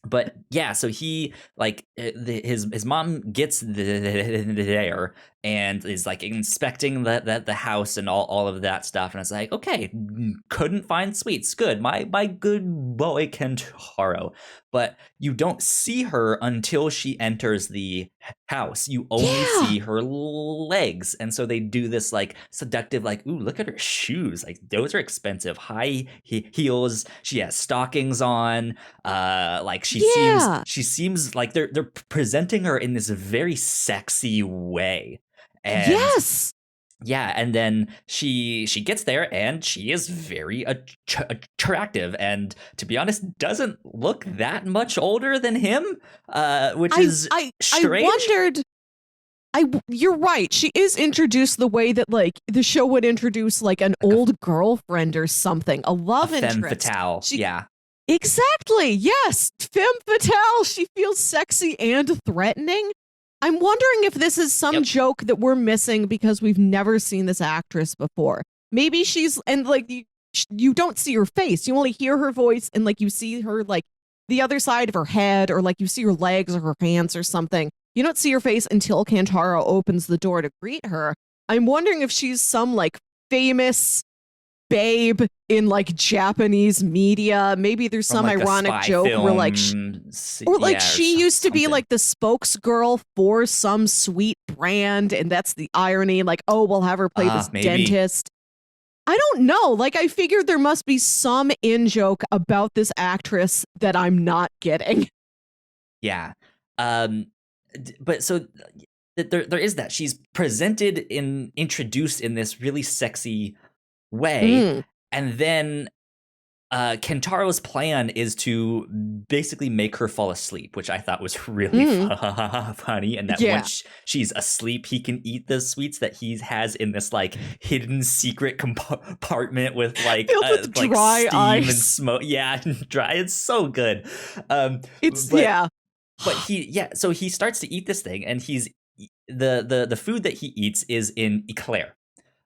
But yeah, so he, like, his mom gets there and is, like, inspecting the house and all of that stuff, and it's like, okay, couldn't find sweets, good, my good boy Kantaro. But you don't see her until she enters the house. You only see her legs. And so they do this like seductive, like, ooh, look at her shoes. Like those are expensive. High heels. She has stockings on. Like she seems like they're presenting her in this very sexy way. And Yes. yeah, and then she gets there and she is very attractive, and to be honest, doesn't look that much older than him, which is strange. I wondered. You're right. She is introduced the way that like the show would introduce like an old girlfriend or something, a love interest. Femme fatale. Yeah. Exactly. Yes, femme fatale. She feels sexy and threatening. I'm wondering if this is some joke that we're missing because we've never seen this actress before. Maybe she's, and like you don't see her face. You only hear her voice and like you see her like the other side of her head, or like you see her legs or her hands or something. You don't see her face until Kantaro opens the door to greet her. I'm wondering if she's some like famous babe in like Japanese media. Maybe there's some like ironic joke where like she used to be like the spokesgirl for some sweet brand, and that's the irony. Like, oh, we'll have her play this dentist. I don't know. Like, I figured there must be some in joke about this actress that I'm not getting. Yeah. But so there is that. She's introduced in this really sexy way, and then Kentaro's plan is to basically make her fall asleep, which I thought was really funny, and that once she's asleep, he can eat the sweets that he has in this like hidden secret compartment with like with dry steam ice and smoke. Yeah, dry. It's so good. But so he starts to eat this thing, and he's the food that he eats is in eclair.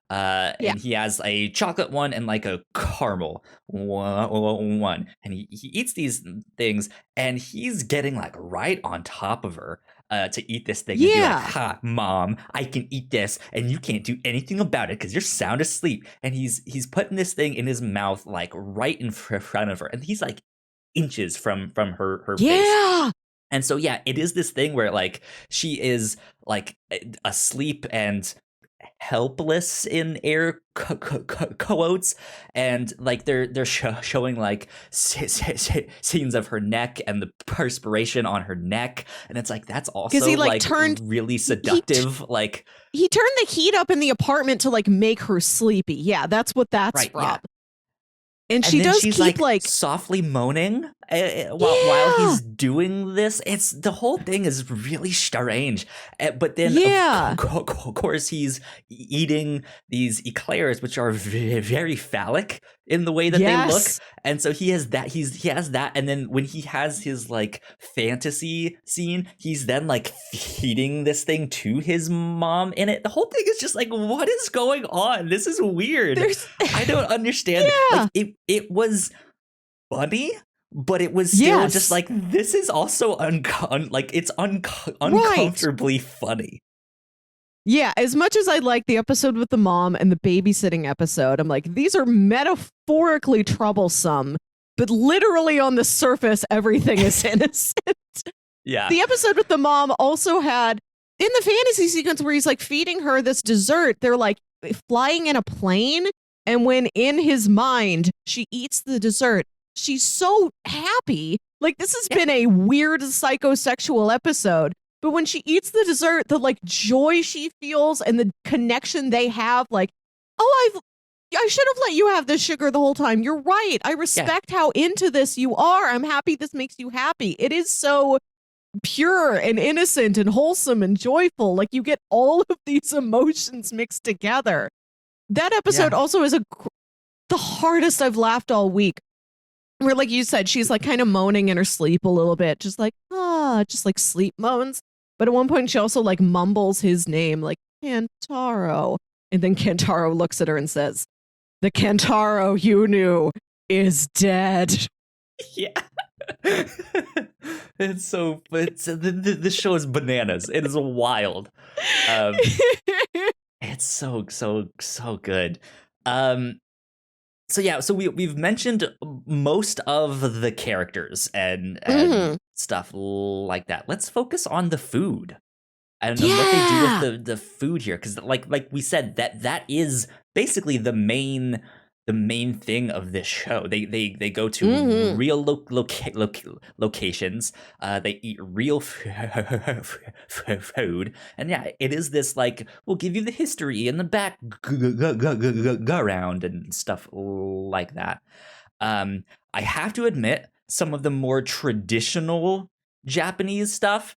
And he has a chocolate one and like a caramel one. And he eats these things, and he's getting like right on top of her to eat this thing. And be like, ha, mom, I can eat this, and you can't do anything about it because you're sound asleep. And he's putting this thing in his mouth like right in front of her. And he's like inches from her face. And so, it is this thing where like she is like asleep and helpless in air quotes, and like they're showing like scenes of her neck and the perspiration on her neck, and it's like that's also he, like turned really seductive. He turned the heat up in the apartment to like make her sleepy. Yeah, that's what that's from. Yeah. And she does keep like softly moaning while he's doing this. It's the whole thing is really strange. But then of course he's eating these eclairs, which are very phallic in the way that they look. And so he has that. He has that. And then when he has his like fantasy scene, he's then like feeding this thing to his mom in it. The whole thing is just like, what is going on? This is weird. I don't understand. Like it was funny, but it was still just like, this is also uncomfortably funny. Yeah, as much as I like the episode with the mom and the babysitting episode, I'm like, these are metaphorically troublesome, but literally on the surface, everything is innocent. Yeah. The episode with the mom also had, in the fantasy sequence where he's like feeding her this dessert, they're like flying in a plane. And when in his mind, she eats the dessert, she's so happy. Like, this has been a weird psychosexual episode. But when she eats the dessert, the like joy she feels and the connection they have, like, oh, I should have let you have this sugar the whole time. You're right. I respect how into this you are. I'm happy this makes you happy. It is so pure and innocent and wholesome and joyful. Like, you get all of these emotions mixed together. That episode also is the hardest I've laughed all week. Where, like you said, she's like kind of moaning in her sleep a little bit, just like, just like sleep moans. But at one point, she also like mumbles his name, like Kantaro. And then Kantaro looks at her and says, "The Kantaro you knew is dead." Yeah. The show is bananas. It is wild. It's so good. So we've mentioned most of the characters and stuff like that. Let's focus on the food. and what they do with Yeah. the food here, because like we said, that is basically the main thing of this show. They go to Hmm. real locations. They eat real food, and yeah, it is this like we'll give you the history and the back go around and stuff like that. I have to admit, some of the more traditional Japanese stuff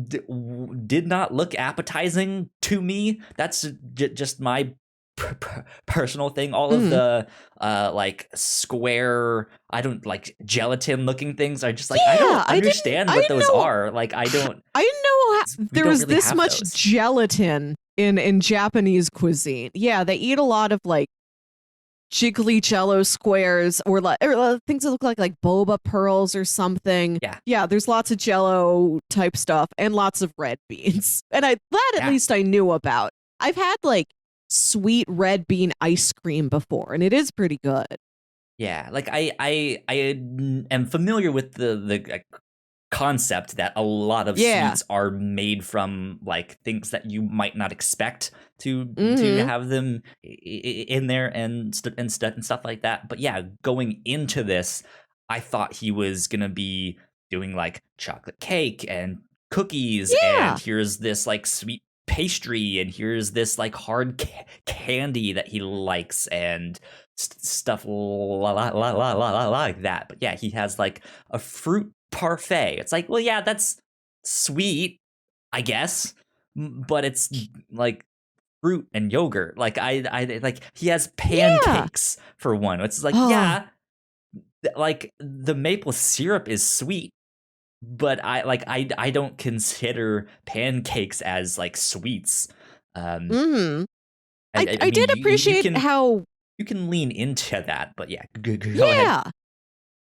did not look appetizing to me. That's just my personal thing. All of Hmm. the like square, I don't like gelatin looking things are just like I Yeah, don't understand I what didn't those know. are. Like I don't. I didn't know We there don't was really this have much those. gelatin in Japanese cuisine. Yeah, they eat a lot of like jiggly jello squares or things that look like boba pearls or something. Yeah, Yeah, there's lots of jello type stuff and lots of red beans. And that at yeah. least I knew about. I've had like sweet red bean ice cream before and it is pretty good. Yeah, like I am familiar with the concept that a lot of Yeah. sweets are made from like things that you might not expect to Mhm. have them in there and stuff like that. But yeah, going into this, I thought he was gonna be doing like chocolate cake and cookies, and Yeah. here's this like sweet pastry, and here's this like hard candy that he likes, and stuff like that. But yeah, he has like a fruit parfait. It's like, well, yeah, that's sweet, I guess, but it's like fruit and yogurt. Like I like he has Yeah. pancakes for one. It's like, Oh. yeah, like the maple syrup is sweet, but I don't consider pancakes as like sweets. Um, Mhm. I I mean, did appreciate how you can lean into that, but yeah, go ahead. yeah.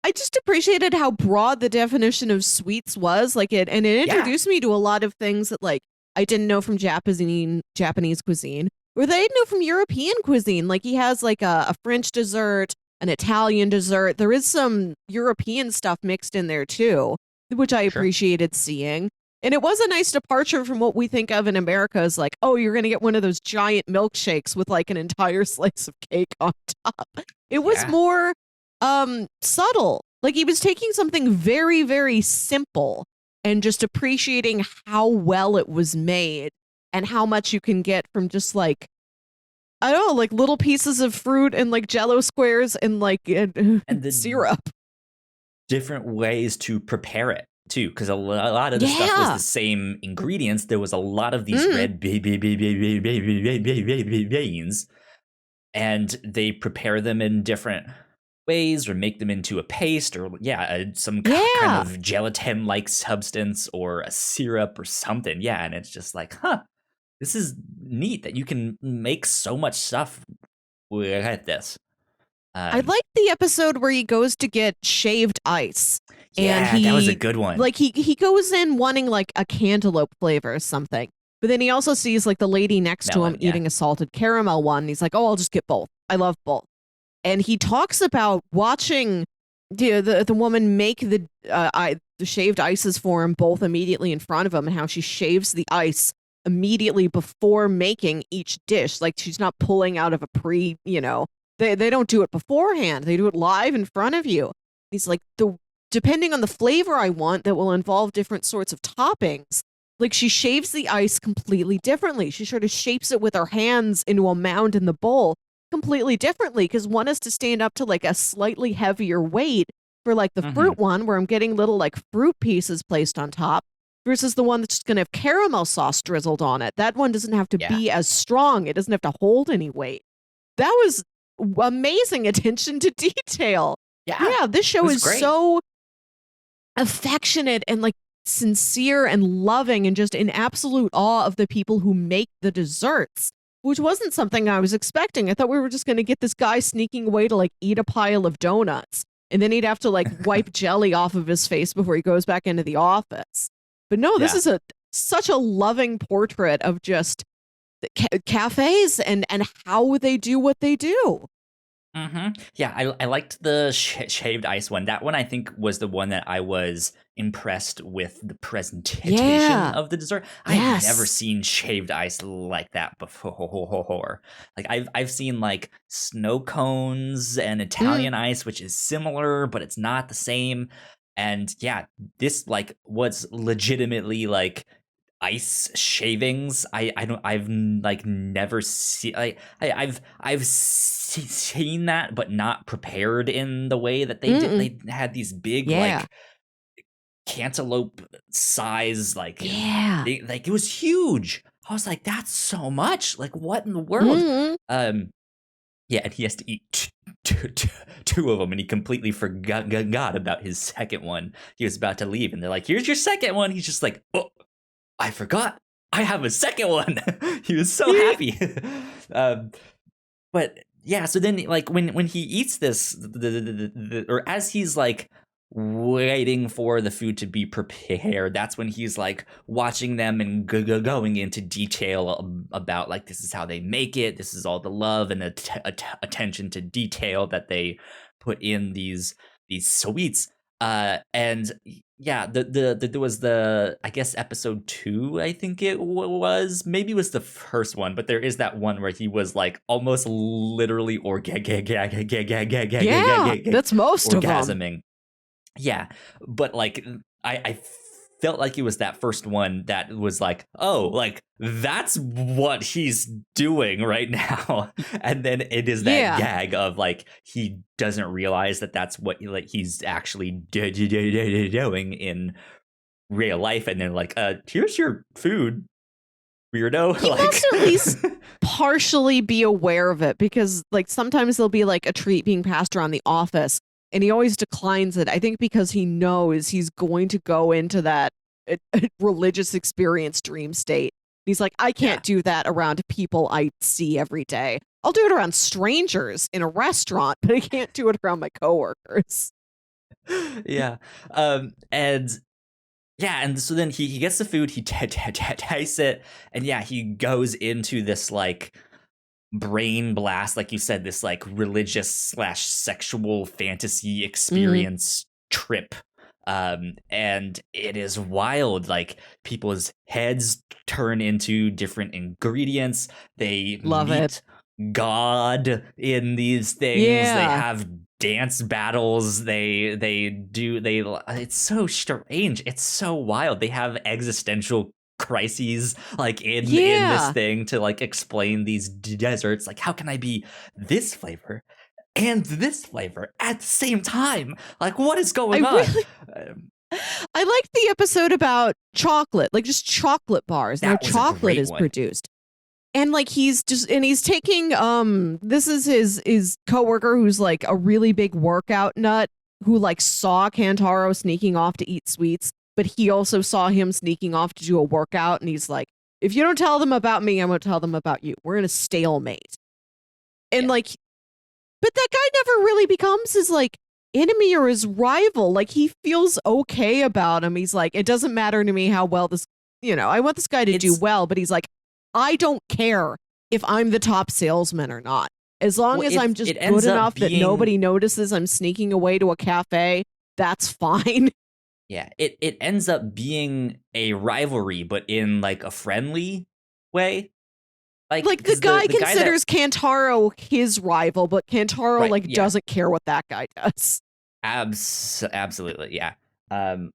I just appreciated how broad the definition of sweets was. Like it Yeah, introduced me to a lot of things that like I didn't know from Japanese cuisine, or that I didn't know from European cuisine. Like he has like a French dessert, an Italian dessert. There is some European stuff mixed in there too, which I sure. appreciated seeing. And it was a nice departure from what we think of in America as like, oh, you're gonna get one of those giant milkshakes with like an entire slice of cake on top. It was Yeah. more subtle. Like he was taking something very, very simple and just appreciating how well it was made and how much you can get from just like I don't know, like little pieces of fruit and like jello squares and like And the syrup. different ways to prepare it too, because a lot of the stuff was the Yeah. same ingredients. There was a lot of these Mm. red beans, and they prepare them in different ways or make them into a paste or yeah, some kind Yeah. of gelatin like substance or a syrup or something. Yeah, and it's just like, huh, this is neat that you can make so much stuff with this. I Um, like the episode where he goes to get shaved ice and yeah, that was a good one. he goes in wanting like a cantaloupe flavor or something. But then he also sees like the lady next to him Melon, yeah. eating a salted caramel one. He's like, "Oh, I'll just get both. I love both." And he talks about watching the woman make the shaved ices for him both immediately in front of him and how she shaves the ice immediately before making each dish. Like she's not pulling out of a they don't do it beforehand. They do it live in front of you. He's like, depending on the flavor I want that will involve different sorts of toppings. Like she shaves the ice completely differently. She sort of shapes it with her hands into a mound in the bowl completely differently because one is to stand up to like a slightly heavier weight for like the Hmm. fruit one where I'm getting little like fruit pieces placed on top versus the one that's just going to have caramel sauce drizzled on it. That one doesn't have to Yeah. be as strong. It doesn't have to hold any weight. That was amazing attention to detail. Yeah, Yeah, this it show was is great. so affectionate and like sincere and loving and just in absolute awe of the people who make the desserts, which wasn't something I was expecting. I thought we were just going to get this guy sneaking away to like eat a pile of donuts and then he'd have to like wipe jelly off of his face before he goes back into the office. But no, this Yeah. is such a loving portrait of just the cafes and how they do what they do. Yeah, I liked the shaved ice one. That one I think was the one that I was impressed with the presentation Yeah. of the dessert. I've never Yes. seen shaved ice like that before. Like I've seen like snow cones and Mm, Italian ice, which is similar, but it's not the same. And yeah, this like was legitimately like ice shavings. I don't I've like never seen I've seen that, but not prepared in the way that they did. mm-mm. They had these big Yeah. like cantaloupe size Yeah. like it was huge. I was like, that's so much. Like, what in the world? Mm-mm. Um, yeah, and he has to eat two of them, and he completely forgot about his second one. He was about to leave, and they're like, "Here's your second one." He's just like, "Oh, I forgot. I have a second one." He was so happy. um, but yeah, so then like when he eats this, or as he's like waiting for the food to be prepared, that's when he's like watching them and going into detail about like this is how they make it. This is all the love and attention to detail that they put in these sweets. And yeah, there was the I guess episode 2, I think it was, maybe it was the first one, but there is that one where he was like almost literally Yeah. That's most of them. orgasming. Yeah, but like I felt like it was that first one that was like, oh, like that's what he's doing right now. And then it is that Yeah. gag of like he doesn't realize that that's what like he's actually doing in real life. And then like, here's your food, weirdo. He Like, must at least partially be aware of it because like sometimes there'll be like a treat being passed around the office and he always declines it. I think because he knows he's going to go into that religious experience dream state. He's like, I yeah. can't do that around people I see every day. I'll do it around strangers in a restaurant, but I can't do it around my coworkers. Yeah. And yeah, and so then he gets the food, he tastes it, and yeah, he goes into this like brain blast, like you said, this like religious slash sexual fantasy Mhm. experience trip. And it is wild. Like people's heads turn into different ingredients. They Love it. meet God in these things. They Yeah. have dance battles. They do they. It's so strange. It's so wild. They have existential crises like in this Yeah. thing to like explain these desserts. Like, how can I be this flavor and this flavor at the same time? Like, what is I going on? really Um, I liked the episode about chocolate, like just chocolate bars and how that was a chocolate great is one. produced. And like he's taking this is his coworker who's like a really big workout nut who like saw Kantaro sneaking off to eat sweets, but he also saw him sneaking off to do a workout and he's like, if you don't tell them about me, I'm gonna tell them about you. We're in a stalemate. And Yeah. like but that guy never really becomes his like enemy or his rival. Like he feels okay about him. He's like, it doesn't matter to me how well this, I want this guy to do It's well, but he's like, I don't care if I'm the top salesman or not. As long well, as I'm just it good ends up enough that being nobody notices I'm sneaking away to a cafe, that's fine. yeah, it ends up being a rivalry, but in like a friendly way. Like Like the because guy the guy that considers Kantaro his rival, but Kantaro right, like yeah, doesn't care what that guy does. absolutely, yeah. Um,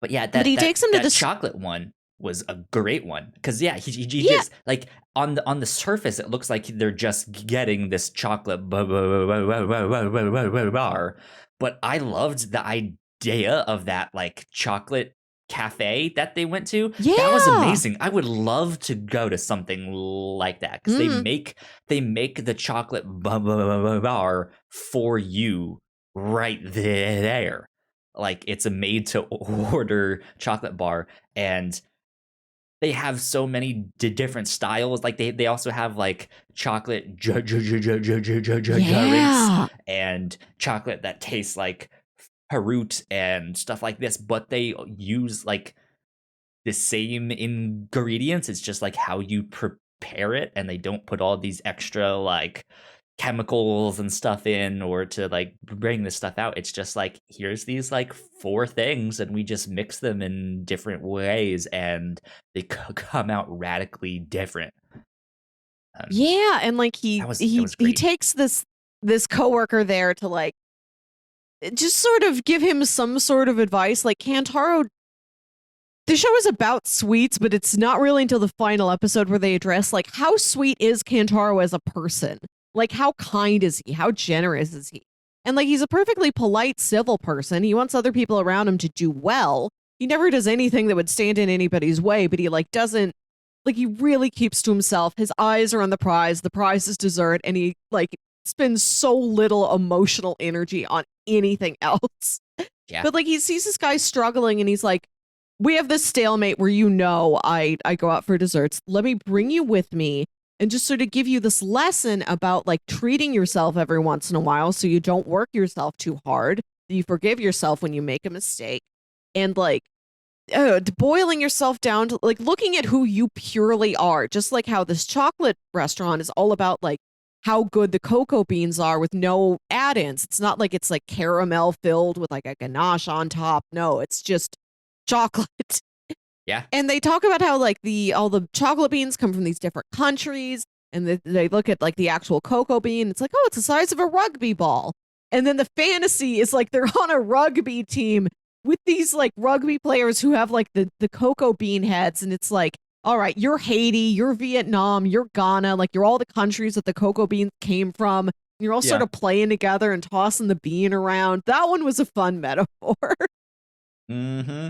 but yeah, But that he that takes him to that this chocolate one was a great one because yeah, he yeah, just like on the surface it looks like they're just getting this chocolate bar, but I loved the idea of that like chocolate cafe that they went to. That was yeah. amazing. I would love to go to something like that because Mhm. they make the chocolate bar for you right there. Like it's a made to order chocolate bar, and they have so many different styles. Like they also have like chocolate drinks Yeah. and chocolate that tastes like fruit and stuff like this, but they use like the same ingredients. It's just like how you prepare it, and they don't put all these extra like chemicals and stuff in or to like bring this stuff out. It's just like, here's these like 4 things and we just mix them in different ways and they come out radically different. Yeah, and like That was he great. takes this coworker there to like just sort of give him some sort of advice. Like Kantaro, the show is about sweets, but it's not really until the final episode where they address like how sweet is Kantaro as a person? Like how kind is he? How generous is he? And like he's a perfectly polite, civil person. He wants other people around him to do well. He never does anything that would stand in anybody's way, but he like doesn't like he really keeps to himself. His eyes are on the prize. The prize is dessert, and he like spends so little emotional energy on anything else. Yeah. But like he sees this guy struggling and he's like, we have this stalemate where I go out for desserts. Let me bring you with me and just sort of give you this lesson about like treating yourself every once in a while so you don't work yourself too hard. You forgive yourself when you make a mistake. And like boiling yourself down to like looking at who you purely are, just like how this chocolate restaurant is all about like how good the cocoa beans are with no add-ins. It's not like it's like caramel filled with like a ganache on top. No, it's just chocolate. Yeah. And they talk about how like all the chocolate beans come from these different countries, and they look at like the actual cocoa bean. It's like, oh, it's the size of a rugby ball. And then the fantasy is like they're on a rugby team with these like rugby players who have like the cocoa bean heads, and it's like, all right, you're Haiti, you're Vietnam, you're Ghana, like you're all the countries that the cocoa beans came from. You're all sort of playing together and tossing the bean around. That one was a fun metaphor. Mm-hmm.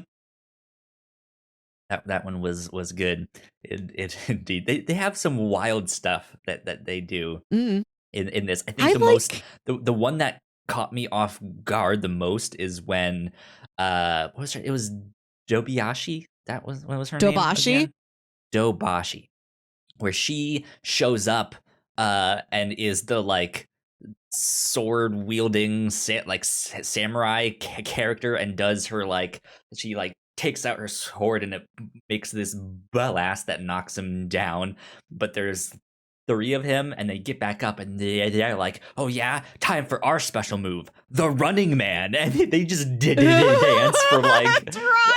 That one was good. It indeed. They have some wild stuff that they do in this. I think the one that caught me off guard the most is when what was her? It was Dobashi. What was her Dobashi? name? Again? Dobashi. Where she shows up and is the like sword wielding samurai character and does her like she like takes out her sword and it makes this blast that knocks him down, but there's 3 of him and they get back up and they're like, oh yeah, time for our special move, the running man, and they just did dance for like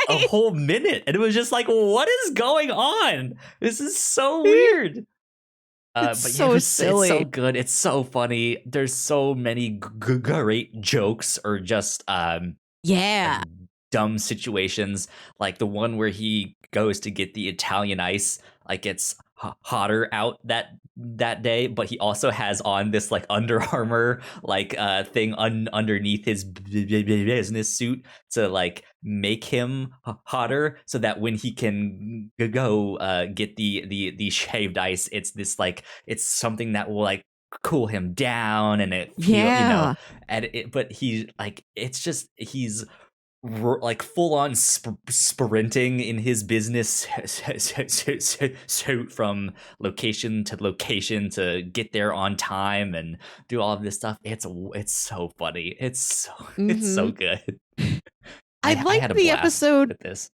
a whole minute and it was just like, what is going on? This is so weird. But so silly. It's so good. It's so funny. There's so many great jokes or just like, dumb situations. Like the one where he goes to get the Italian ice, like it's hotter out that day, but he also has on this like Under Armour like thing underneath his business suit to like make him hotter, so that when he can go get the shaved ice, it's this like it's something that will like cool him down and it feel, you know, and but he like it's just he's like full on sprinting in his business suit from location to location to get there on time and do all of this stuff. It's so funny. It's so good. I like the episode with this.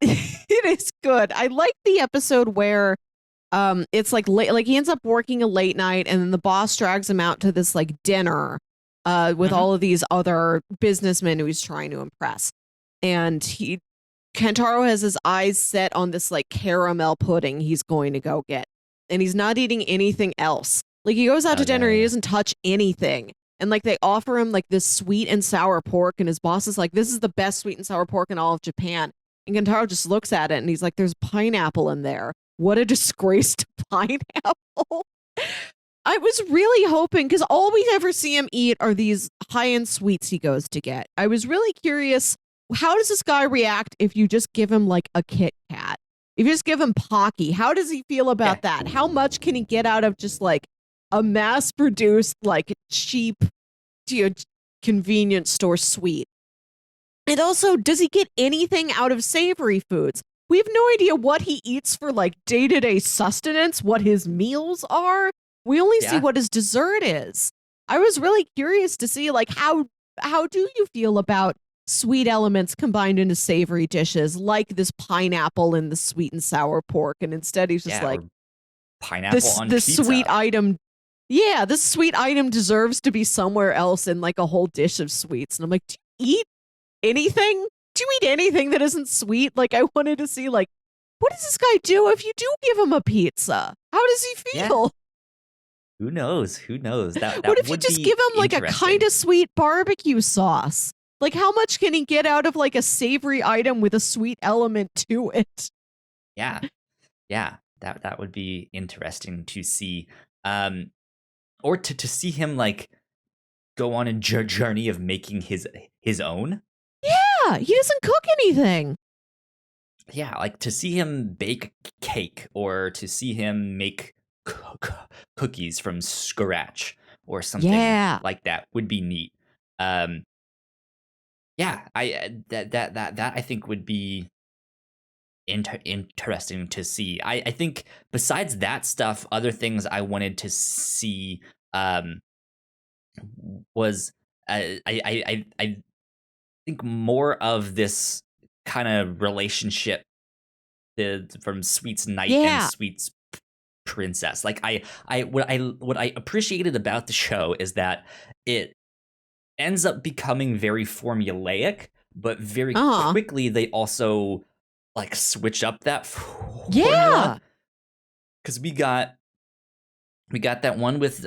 It is good. I like the episode where it's like late, like he ends up working a late night and then the boss drags him out to this like dinner with all of these other businessmen who he's trying to impress. And Kantaro has his eyes set on this like caramel pudding he's going to go get. And he's not eating anything else. Like he goes out to dinner, he doesn't touch anything. And like they offer him like this sweet and sour pork, and his boss is like, this is the best sweet and sour pork in all of Japan. And Kantaro just looks at it and he's like, there's pineapple in there. What a disgrace to pineapple. I was really hoping, because all we ever see him eat are these high-end sweets he goes to get. I was really curious, how does this guy react if you just give him like a Kit Kat? If you just give him Pocky, how does he feel about that? How much can he get out of just like a mass-produced, like cheap, convenience store sweet? And also, does he get anything out of savory foods? We have no idea what he eats for like day-to-day sustenance, what his meals are. We only see what his dessert is. I was really curious to see like how do you feel about sweet elements combined into savory dishes, like this pineapple in the sweet and sour pork, and instead he's just like pineapple on this pizza. sweet item. yeah, this sweet item deserves to be somewhere else in like a whole dish of sweets. And I'm like, do you eat anything? Do you eat anything that isn't sweet? Like, I wanted to see, like, what does this guy do if you do give him a pizza? How does he Yeah. feel? Who knows? Who knows? That What if you would just be give him like a interesting. kind of sweet barbecue sauce? Like, how much can he get out of like a savory item with a sweet element to it? Yeah. Yeah. That would be interesting to see. Or to see him like go on a journey of making his own. Yeah, he doesn't cook anything. Yeah, like to see him bake cake or to see him make cookies from scratch or something Yeah. like that would be neat. Um, yeah, that I think would be interesting to see. I think besides that stuff, other things I wanted to see um was I think more of this kind of relationship from Sweet's knight and Yeah. Sweet's princess. Like what I appreciated about the show is that it ends up becoming very formulaic, but very quickly they also like switch up that formula. Yeah. Because we got that one with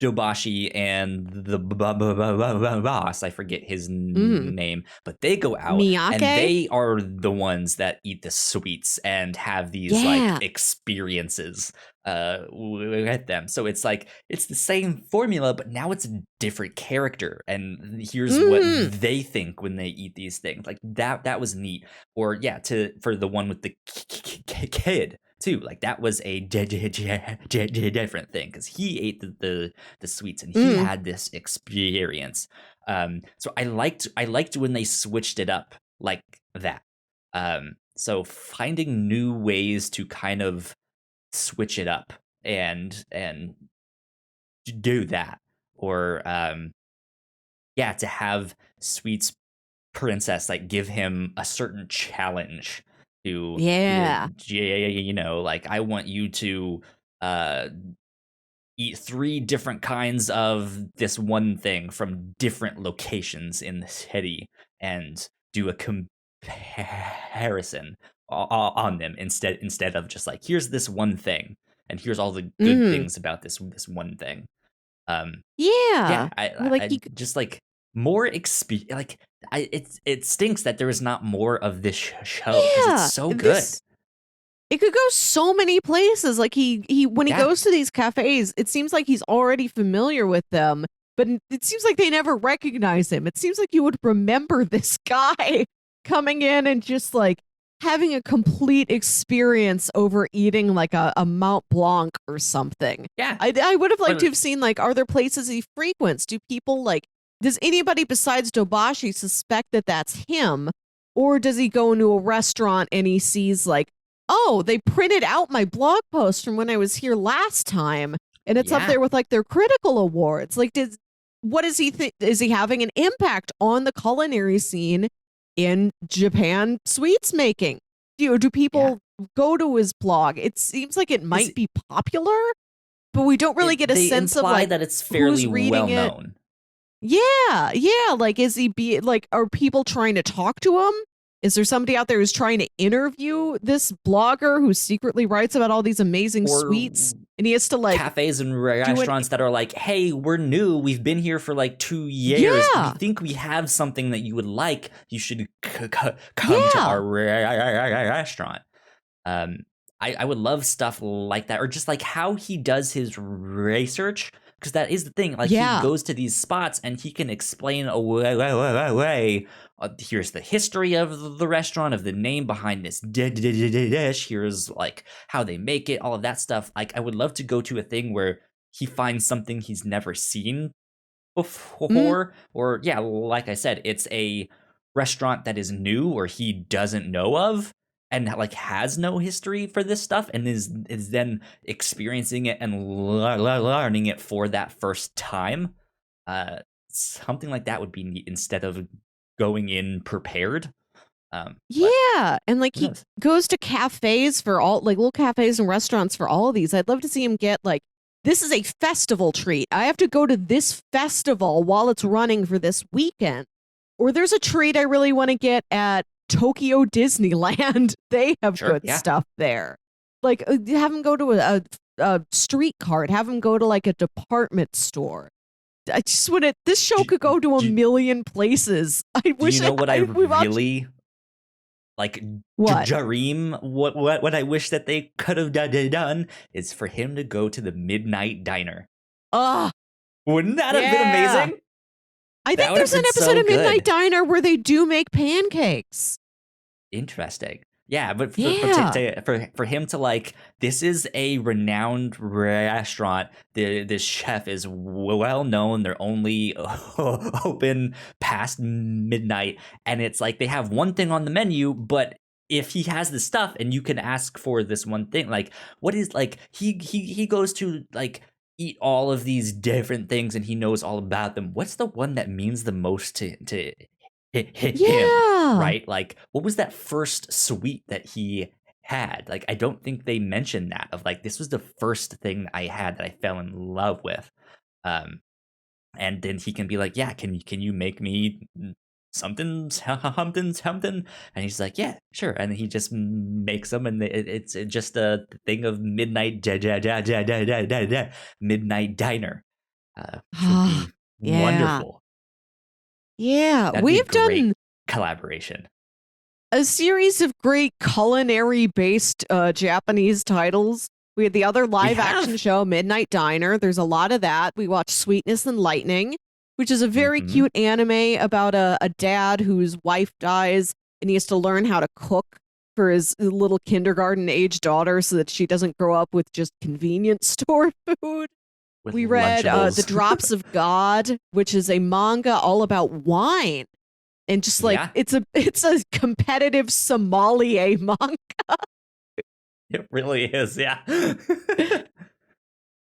Dobashi and the boss, I forget his name, but they go out Miyake? and they are the ones that eat the sweets and have these like experiences with them. So it's like it's the same formula, but now it's a different character, and here's what they think when they eat these things. Like that was neat. Or yeah, for the one with the kid too, like that was a different thing because he ate the sweets and he had this experience. So I liked when they switched it up like that. So finding new ways to kind of switch it up and do that, or yeah, to have Sweet's princess like give him a certain challenge to you know, like I want you to eat 3 different kinds of this one thing from different locations in the city and do a comparison on them instead of just like here's this one thing and here's all the good things about this one thing. Yeah, I just like more experience. Like it stinks that there is not more of this show because it's so good. It could go so many places. Like he when he goes to these cafes, it seems like he's already familiar with them, but it seems like they never recognize him. It seems like you would remember this guy coming in and just like having a complete experience over eating like a Mount Blanc or something. Yeah. I would have liked to have seen like, are there places he frequents? Do people like, does anybody besides Dobashi suspect that that's him? Or does he go into a restaurant and he sees like, oh, they printed out my blog post from when I was here last time, and it's up there with like their critical awards. Like, what does he think? Is he having an impact on the culinary scene in Japan sweets making? Do people go to his blog? It seems like it might be popular, but we don't really get a sense of like that it's fairly well known. Yeah. Like, are people trying to talk to him? Is there somebody out there who's trying to interview this blogger who secretly writes about all these amazing sweets? And he has to like cafes and restaurants that are like, hey, we're new. We've been here for like 2 years. We think we have something that you would like. You should come to our restaurant. I would love stuff like that, or just like how he does his research. Because that is the thing. Like he goes to these spots and he can explain away. Here's the history of the restaurant, of the name behind this dish. Here's like how they make it, all of that stuff. Like I would love to go to a thing where he finds something he's never seen before, or yeah, like I said, it's a restaurant that is new or he doesn't know of and like has no history for this stuff and is then experiencing it and learning it for that first time. Something like that would be neat instead of going in prepared. And like he goes to cafes for all like little cafes and restaurants for all of these. I'd love to see him get like this is a festival treat. I have to go to this festival while it's running for this weekend. Or there's a treat I really want to get at Tokyo Disneyland. They have good stuff there. Like, have them go to a street cart. Have them go to like a department store. I just want it. This show could go to a million places. I wish. Do you know what I really like? What? Dream. What I wish that they could have done is for him to go to the Midnight Diner. Wouldn't that have been amazing? I think there's an episode of Midnight Diner where they do make pancakes. Interesting. Yeah, but for him to like, this is a renowned restaurant. This chef is well known. They're only open past midnight, and it's like they have one thing on the menu, but if he has the stuff and you can ask for this one thing, like what is like he goes to like eat all of these different things and he knows all about them. What's the one that means the most to him, right? Like, what was that first sweet that he had? Like, I don't think they mentioned that of like, this was the first thing I had that I fell in love with. And then he can be like, yeah, can you make me something? And he's like, yeah, sure. And he just makes them, and it's just a thing of Midnight Midnight Diner. Would be wonderful. Yeah, we've done collaboration. A series of great culinary-based Japanese titles. We had the other live-action show, Midnight Diner. There's a lot of that. We watched Sweetness and Lightning, which is a very cute anime about a dad whose wife dies, and he has to learn how to cook for his little kindergarten-age daughter so that she doesn't grow up with just convenience store food. We read The Drops of God, which is a manga all about wine. And just like, it's a competitive sommelier manga. It really is, yeah.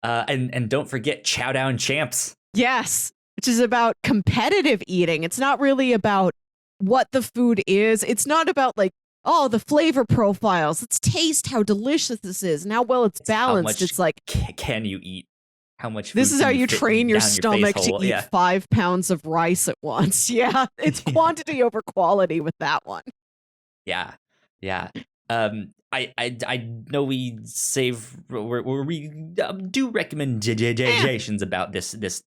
And don't forget Chow Down Champs. Yes, which is about competitive eating. It's not really about what the food is. It's not about like, oh, the flavor profiles. Let's taste how delicious this is and how well it's balanced. It's like, can you eat? How much food this is how you train your stomach to eat 5 pounds of rice at once. Yeah, it's quantity over quality with that one. Yeah. I know we do recommendations about this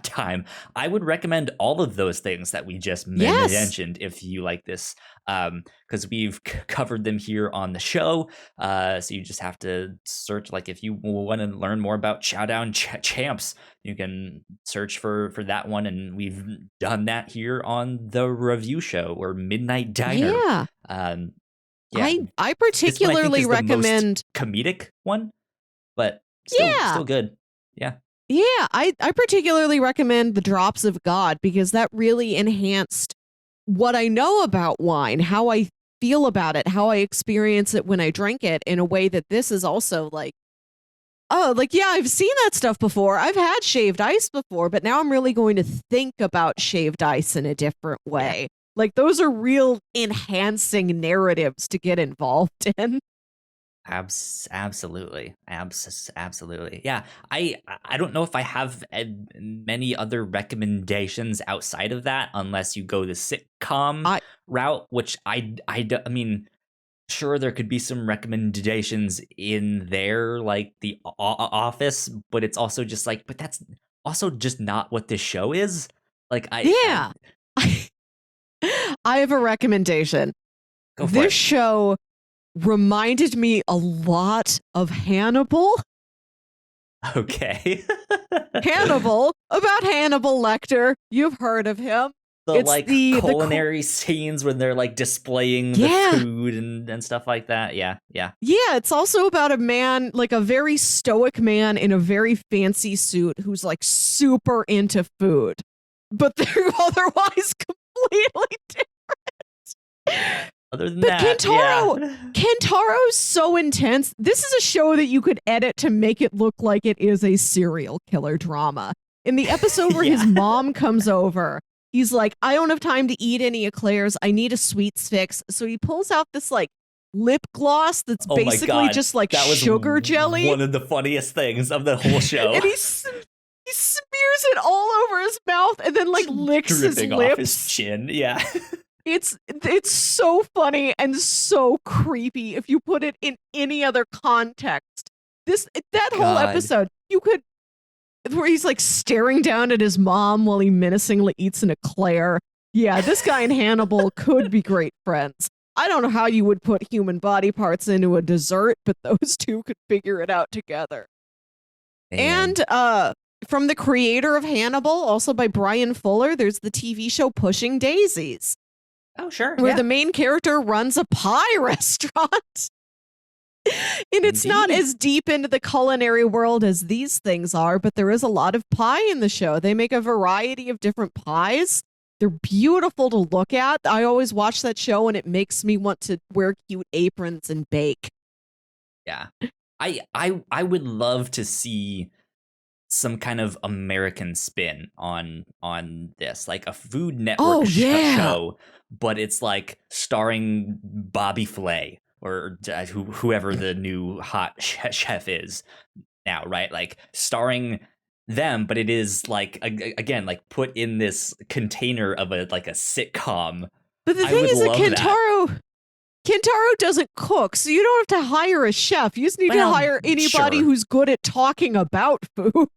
time. I would recommend all of those things that we just mentioned if you like this, because we've covered them here on the show. So you just have to search, like if you want to learn more about Chow Down Champs, you can search for that one, and we've done that here on the review show or Midnight Diner. I particularly recommend the most comedic one, but still good. I particularly recommend The Drops of God because that really enhanced what I know about wine, how I feel about it, how I experience it when I drink it, in a way that this is also like, I've seen that stuff before. I've had shaved ice before, but now I'm really going to think about shaved ice in a different way. Like, those are real enhancing narratives to get involved in. Absolutely. Yeah. I don't know if I have many other recommendations outside of that, unless you go the sitcom route, which I mean, sure, there could be some recommendations in there, like The Office, but it's also just like, but that's also just not what this show is. Like, I have a recommendation. This show reminded me a lot of Hannibal. Okay. Hannibal, about Hannibal Lecter. You've heard of him. The culinary scenes when they're like displaying the food and stuff like that. Yeah. It's also about a man, like a very stoic man in a very fancy suit who's like super into food, but they're otherwise completely different. Other than that, Kantaro's so intense. This is a show that you could edit to make it look like it is a serial killer drama. In the episode where his mom comes over, he's like, I don't have time to eat any eclairs. I need a sweets fix. So he pulls out this like lip gloss that's Oh my basically God. just like That was sugar jelly. one of the funniest things of the whole show. And he smears it all over his mouth and then like licks his dripping lips. off his chin. Yeah. It's so funny and so creepy if you put it in any other context. That whole God. episode, you could where he's like staring down at his mom while he menacingly eats an eclair. Yeah, this guy and Hannibal could be great friends. I don't know how you would put human body parts into a dessert, but those two could figure it out together. Man. And from the creator of Hannibal, also by Brian Fuller, there's the TV show Pushing Daisies. Oh, sure. Where yeah. the main character runs a pie restaurant. And it's not Indeed. as deep into the culinary world as these things are, but there is a lot of pie in the show. They make a variety of different pies. They're beautiful to look at. I always watch that show and it makes me want to wear cute aprons and bake. Yeah. I would love to see some kind of American spin on this, like a Food Network show, but it's like starring Bobby Flay or whoever the new hot chef is now, right? Like starring them, but it is like again, like put in this container of a sitcom. But the thing is that Kantaro doesn't cook, so you don't have to hire a chef. You just need to hire anybody who's good at talking about food,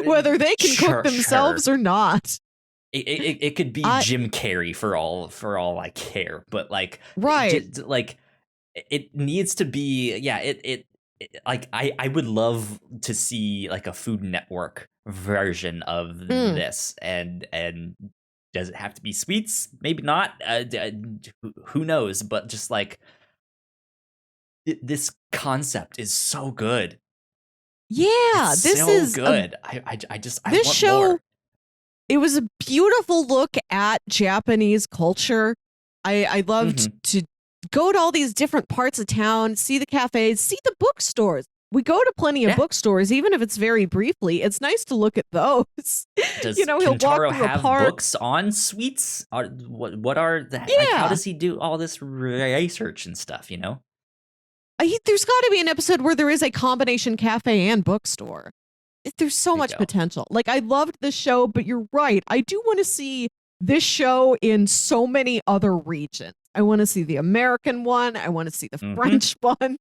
whether they can cook themselves or not. It could be Jim Carrey for all I care, but like right, it needs to be like I would love to see like a Food Network version of this, and does it have to be sweets? Maybe not. Who knows? But just like this concept is so good. Yeah, it's this so is good. I this want show. More. It was a beautiful look at Japanese culture. I loved to go to all these different parts of town, see the cafes, see the bookstores. We go to plenty of bookstores, even if it's very briefly. It's nice to look at those. Does he'll Kantaro walk through have a park. books on sweets? What are the? Yeah. Like, how does he do all this research and stuff? You know, there's got to be an episode where there is a combination cafe and bookstore. There's so much potential. Like, I loved this show, but you're right. I do want to see this show in so many other regions. I want to see the American one. I want to see the French one.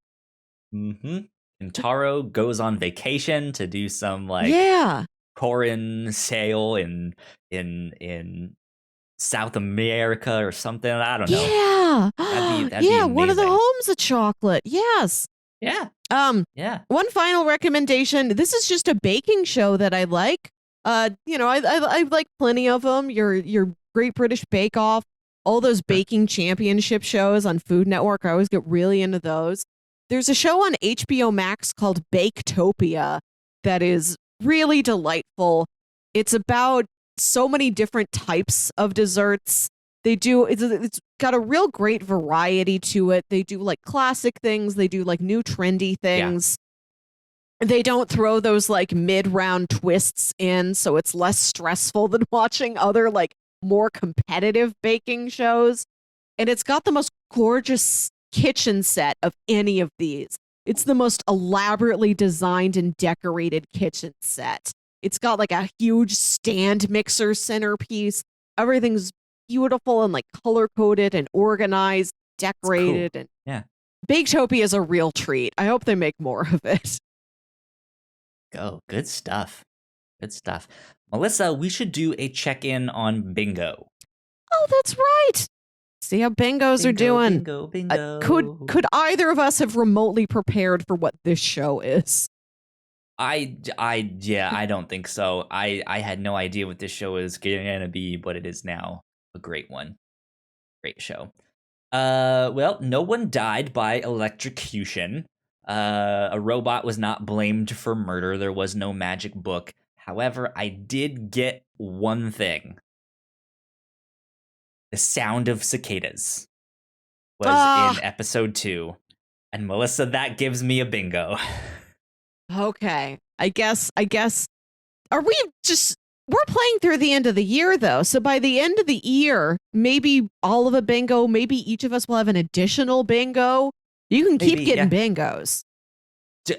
Kantaro goes on vacation to do some foreign sail in South America or something. I don't know. Yeah. That'd be one of the amazing. homes of chocolate. Yes. Yeah. Yeah. One final recommendation. This is just a baking show that I like. I like plenty of them. Your Great British Bake Off, all those baking championship shows on Food Network. I always get really into those. There's a show on HBO Max called Baketopia that is really delightful. It's about so many different types of desserts. It's got a real great variety to it. They do like classic things. They do like new trendy things. Yeah. They don't throw those like mid-round twists in, so it's less stressful than watching other like more competitive baking shows. And it's got the most gorgeous kitchen set of any of these. It's the most elaborately designed and decorated kitchen set. It's got like a huge stand mixer centerpiece. Everything's beautiful and like color coded and organized, decorated, cool. And Baketopia is a real treat. I hope they make more of it. Good stuff. Good stuff. Melissa, we should do a check-in on bingo. Oh, that's right. See how bingos are doing. Bingo. Could either of us have remotely prepared for what this show is? I don't think so. I had no idea what this show is going to be, but it is now a great one. Great show. Well, no one died by electrocution. A robot was not blamed for murder. There was no magic book. However, I did get one thing. The sound of cicadas was in episode 2. And Melissa, that gives me a bingo. Okay. I guess are we just we're playing through the end of the year, though. So by the end of the year, maybe all of a bingo, maybe each of us will have an additional bingo. You can keep getting bingos.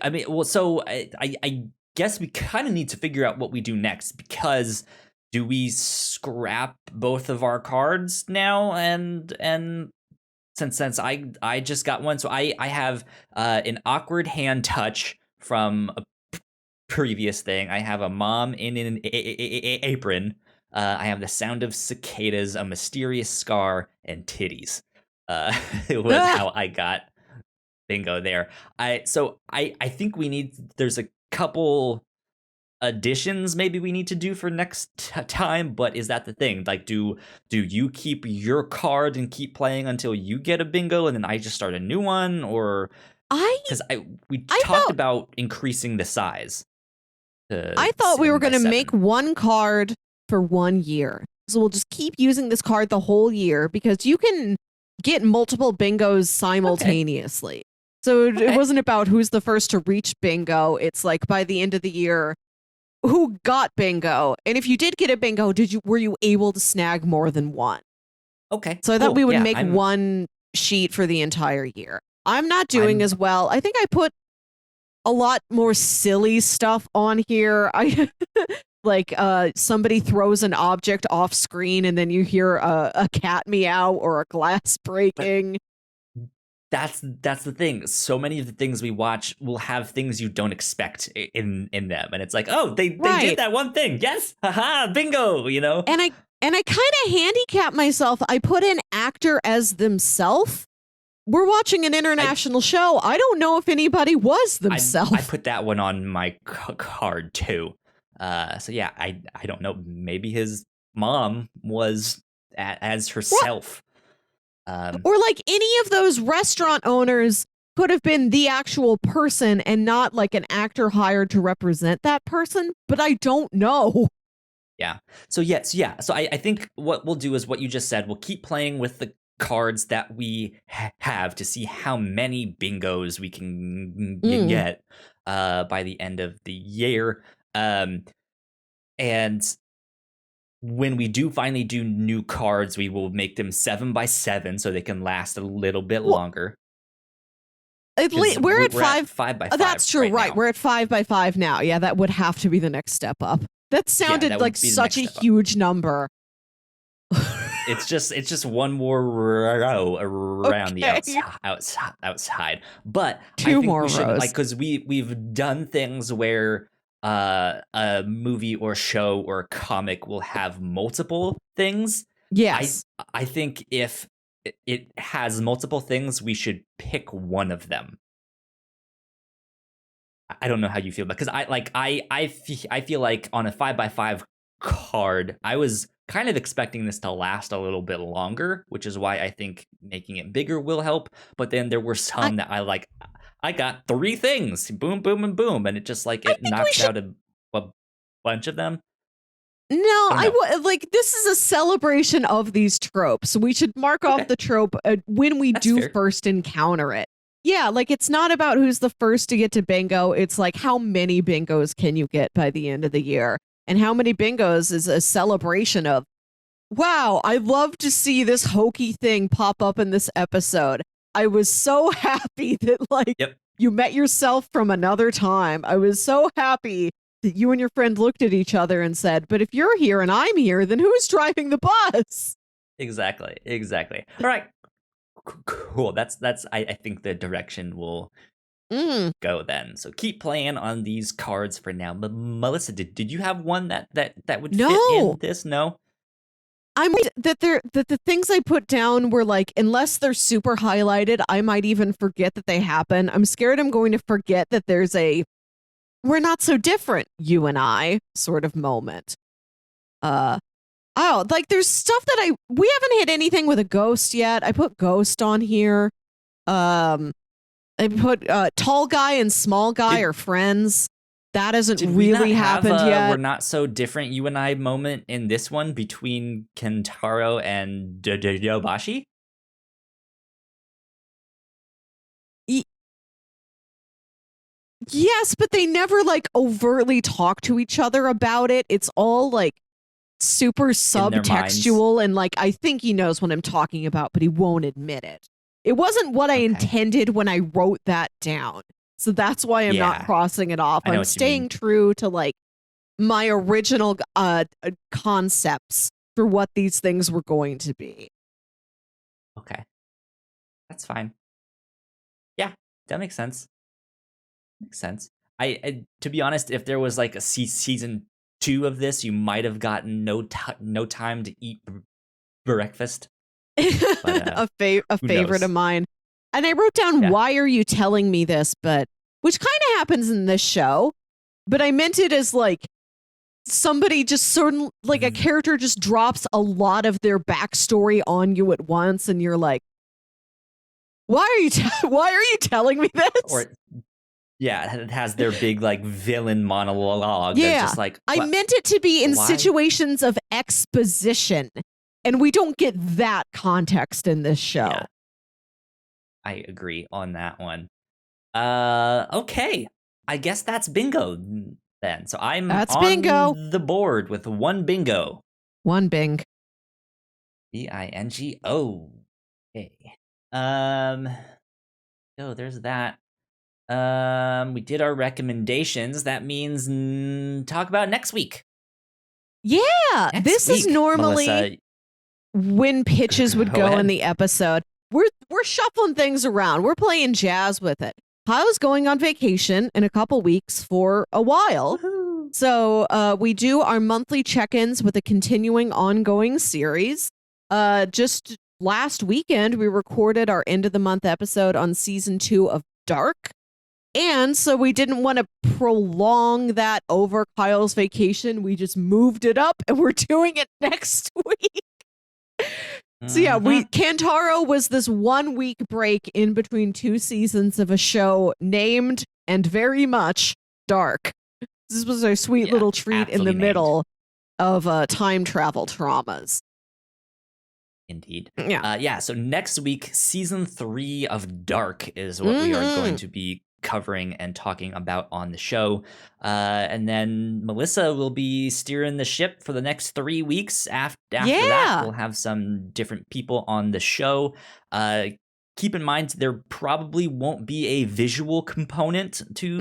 I mean, well, so I guess we kind of need to figure out what we do next, because do we scrap both of our cards now? And since I just got one, so I have an awkward hand touch from a previous thing. I have a mom in an apron. I have the sound of cicadas, a mysterious scar, and titties. Was how I got bingo there. I think we need, there's a couple additions maybe we need to do for next time, but is that the thing? Like, do you keep your card and keep playing until you get a bingo and then I just start a new one? Or because we talked about increasing the size. I thought we were going to make one card for 1 year. So we'll just keep using this card the whole year, because you can get multiple bingos simultaneously. Okay. So it wasn't about who's the first to reach bingo. It's like by the end of the year, who got bingo? And if you did get a bingo, were you able to snag more than one? Okay. So I thought we would make one sheet for the entire year. I'm not doing as well. I think I put a lot more silly stuff on here. I like somebody throws an object off screen and then you hear a cat meow or a glass breaking. That's the thing. So many of the things we watch will have things you don't expect in them, and it's like, oh, they did that one thing. Yes, haha, bingo. You know. And I kind of handicap myself. I put in actor as themselves. We're watching an international show. I don't know if anybody was themselves. I put that one on my card too. So yeah, I don't know. Maybe his mom was as herself. Or like any of those restaurant owners could have been the actual person and not like an actor hired to represent that person. But I don't know. Yeah. So So I think what we'll do is what you just said. We'll keep playing with the cards that we have to see how many bingos we can get by the end of the year. And when we do finally do new cards, we will make them 7x7 so they can last a little bit longer. We're at 5x5. Oh, that's true, right? Now. We're at 5x5 now. Yeah, that would have to be the next step up. That sounded like such a huge number. It's just one more row around the outside. But two I think more we should, rows. like, because we've done things where a movie or show or comic will have multiple things. Yes. I think if it has multiple things, we should pick one of them. I don't know how you feel, because I feel like on a 5x5 card, I was kind of expecting this to last a little bit longer, which is why I think making it bigger will help. But then there were some that I got 3 things, boom, boom, and boom, and it just like it knocks out a bunch of them. No, like this is a celebration of these tropes. We should mark off the trope when we do first encounter it. Yeah, like it's not about who's the first to get to bingo. It's like how many bingos can you get by the end of the year? And how many bingos is a celebration of, wow, I love to see this hokey thing pop up in this episode. I was so happy that you met yourself from another time. I was so happy that you and your friend looked at each other and said, but if you're here and I'm here, then who's driving the bus? Exactly. All right. Cool. That's I think the direction will go then. So keep playing on these cards for now. Melissa, did you have one that would fit in this? No. I'm that the things I put down were like, unless they're super highlighted, I might even forget that they happen. I'm scared I'm going to forget that there's a we're not so different, you and I, sort of moment. Like there's stuff that we haven't hit anything with a ghost yet. I put ghost on here. I put tall guy and small guy are friends. That hasn't really happened yet. We're not so different, you and I moment in this one between Kantaro and Yobashi. Yes, but they never like overtly talk to each other about it. It's all like super In their minds. subtextual and like I think he knows what I'm talking about, but he won't admit it. It wasn't what I Okay. intended when I wrote that down. So that's why I'm not Yeah. crossing it off. I know I'm what you staying mean. true to like my original concepts for what these things were going to be. Okay. That's fine. Yeah, that makes sense. Makes sense. I to be honest, if there was like a season 2 of this, you might have gotten no time to eat breakfast. But a who favorite knows? of mine. And I wrote down, Yeah. why are you telling me this? But which kind of happens in this show. But I meant it as like somebody just certain like a character just drops a lot of their backstory on you at once, and you're like, why are you telling me this? Or yeah, it has their big like villain monologue. Yeah, That's just like I meant it to be in Why? situations of exposition, and we don't get that context in this show. Yeah. I agree on that one. Okay. I guess that's bingo then. So I'm That's on bingo. the board with one bingo. One bing. BINGO. Okay. Oh, there's that. We did our recommendations. That means talk about next week. Yeah, Next this is week, normally Melissa. when pitches would Go go ahead. in the episode. We're shuffling things around. We're playing jazz with it. Kyle's going on vacation in a couple weeks for a while. Woohoo. So we do our monthly check-ins with a continuing ongoing series. Just last weekend, we recorded our end of the month episode on season 2 of Dark. And so we didn't want to prolong that over Kyle's vacation. We just moved it up and we're doing it next week. So yeah, Kantaro was this 1 week break in between 2 seasons of a show named and very much Dark. This was a sweet little treat in the middle of time travel traumas. Indeed. Yeah. So next week, season 3 of Dark is what we are going to be covering and talking about on the show. And then Melissa will be steering the ship for the next 3 weeks. After that, we'll have some different people on the show. Keep in mind, there probably won't be a visual component to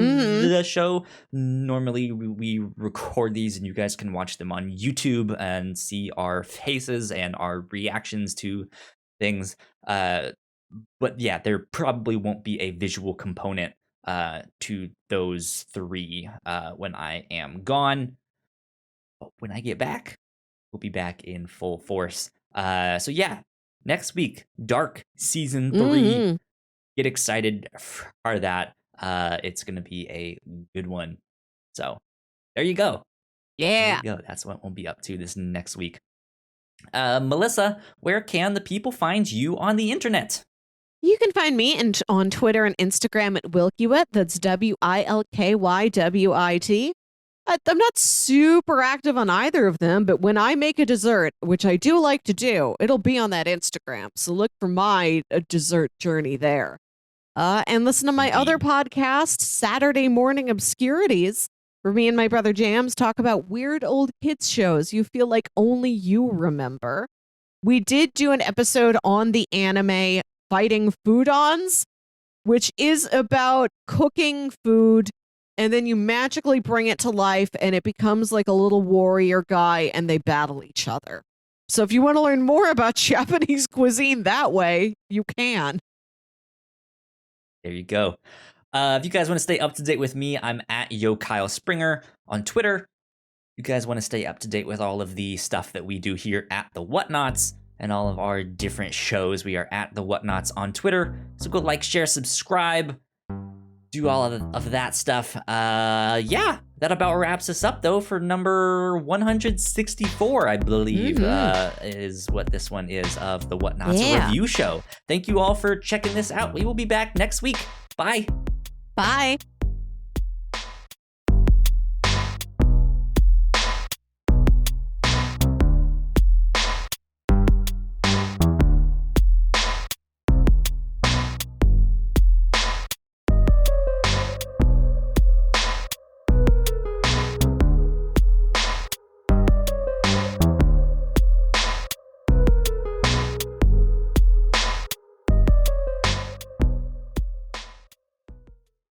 the show. Normally, we record these and you guys can watch them on YouTube and see our faces and our reactions to things. But yeah, there probably won't be a visual component to those 3 when I am gone. But when I get back, we'll be back in full force. So yeah, next week, Dark season 3. Get excited for that. It's gonna be a good one. So there you go. Yeah. There you go. That's what we'll be up to this next week. Melissa, where can the people find you on the internet? You can find me on Twitter and Instagram at Wilkywit. That's WILKYWIT. I'm not super active on either of them, but when I make a dessert, which I do like to do, it'll be on that Instagram. So look for my dessert journey there. And listen to my other podcast, Saturday Morning Obscurities, where me and my brother Jams talk about weird old kids shows you feel like only you remember. We did do an episode on the anime Fighting Foodons, which is about cooking food, and then you magically bring it to life, and it becomes like a little warrior guy, and they battle each other. So if you want to learn more about Japanese cuisine that way, you can. There you go. If you guys want to stay up to date with me, I'm at Yo Kyle Springer on Twitter. If you guys want to stay up to date with all of the stuff that we do here at the Whatnauts and all of our different shows, we are at the Whatnauts on Twitter. So go like, share, subscribe, do all of that stuff. Yeah, that about wraps us up though for number 164, I believe, is what this one is of the Whatnauts review show. Thank you all for checking this out. We will be back next week. Bye. Bye.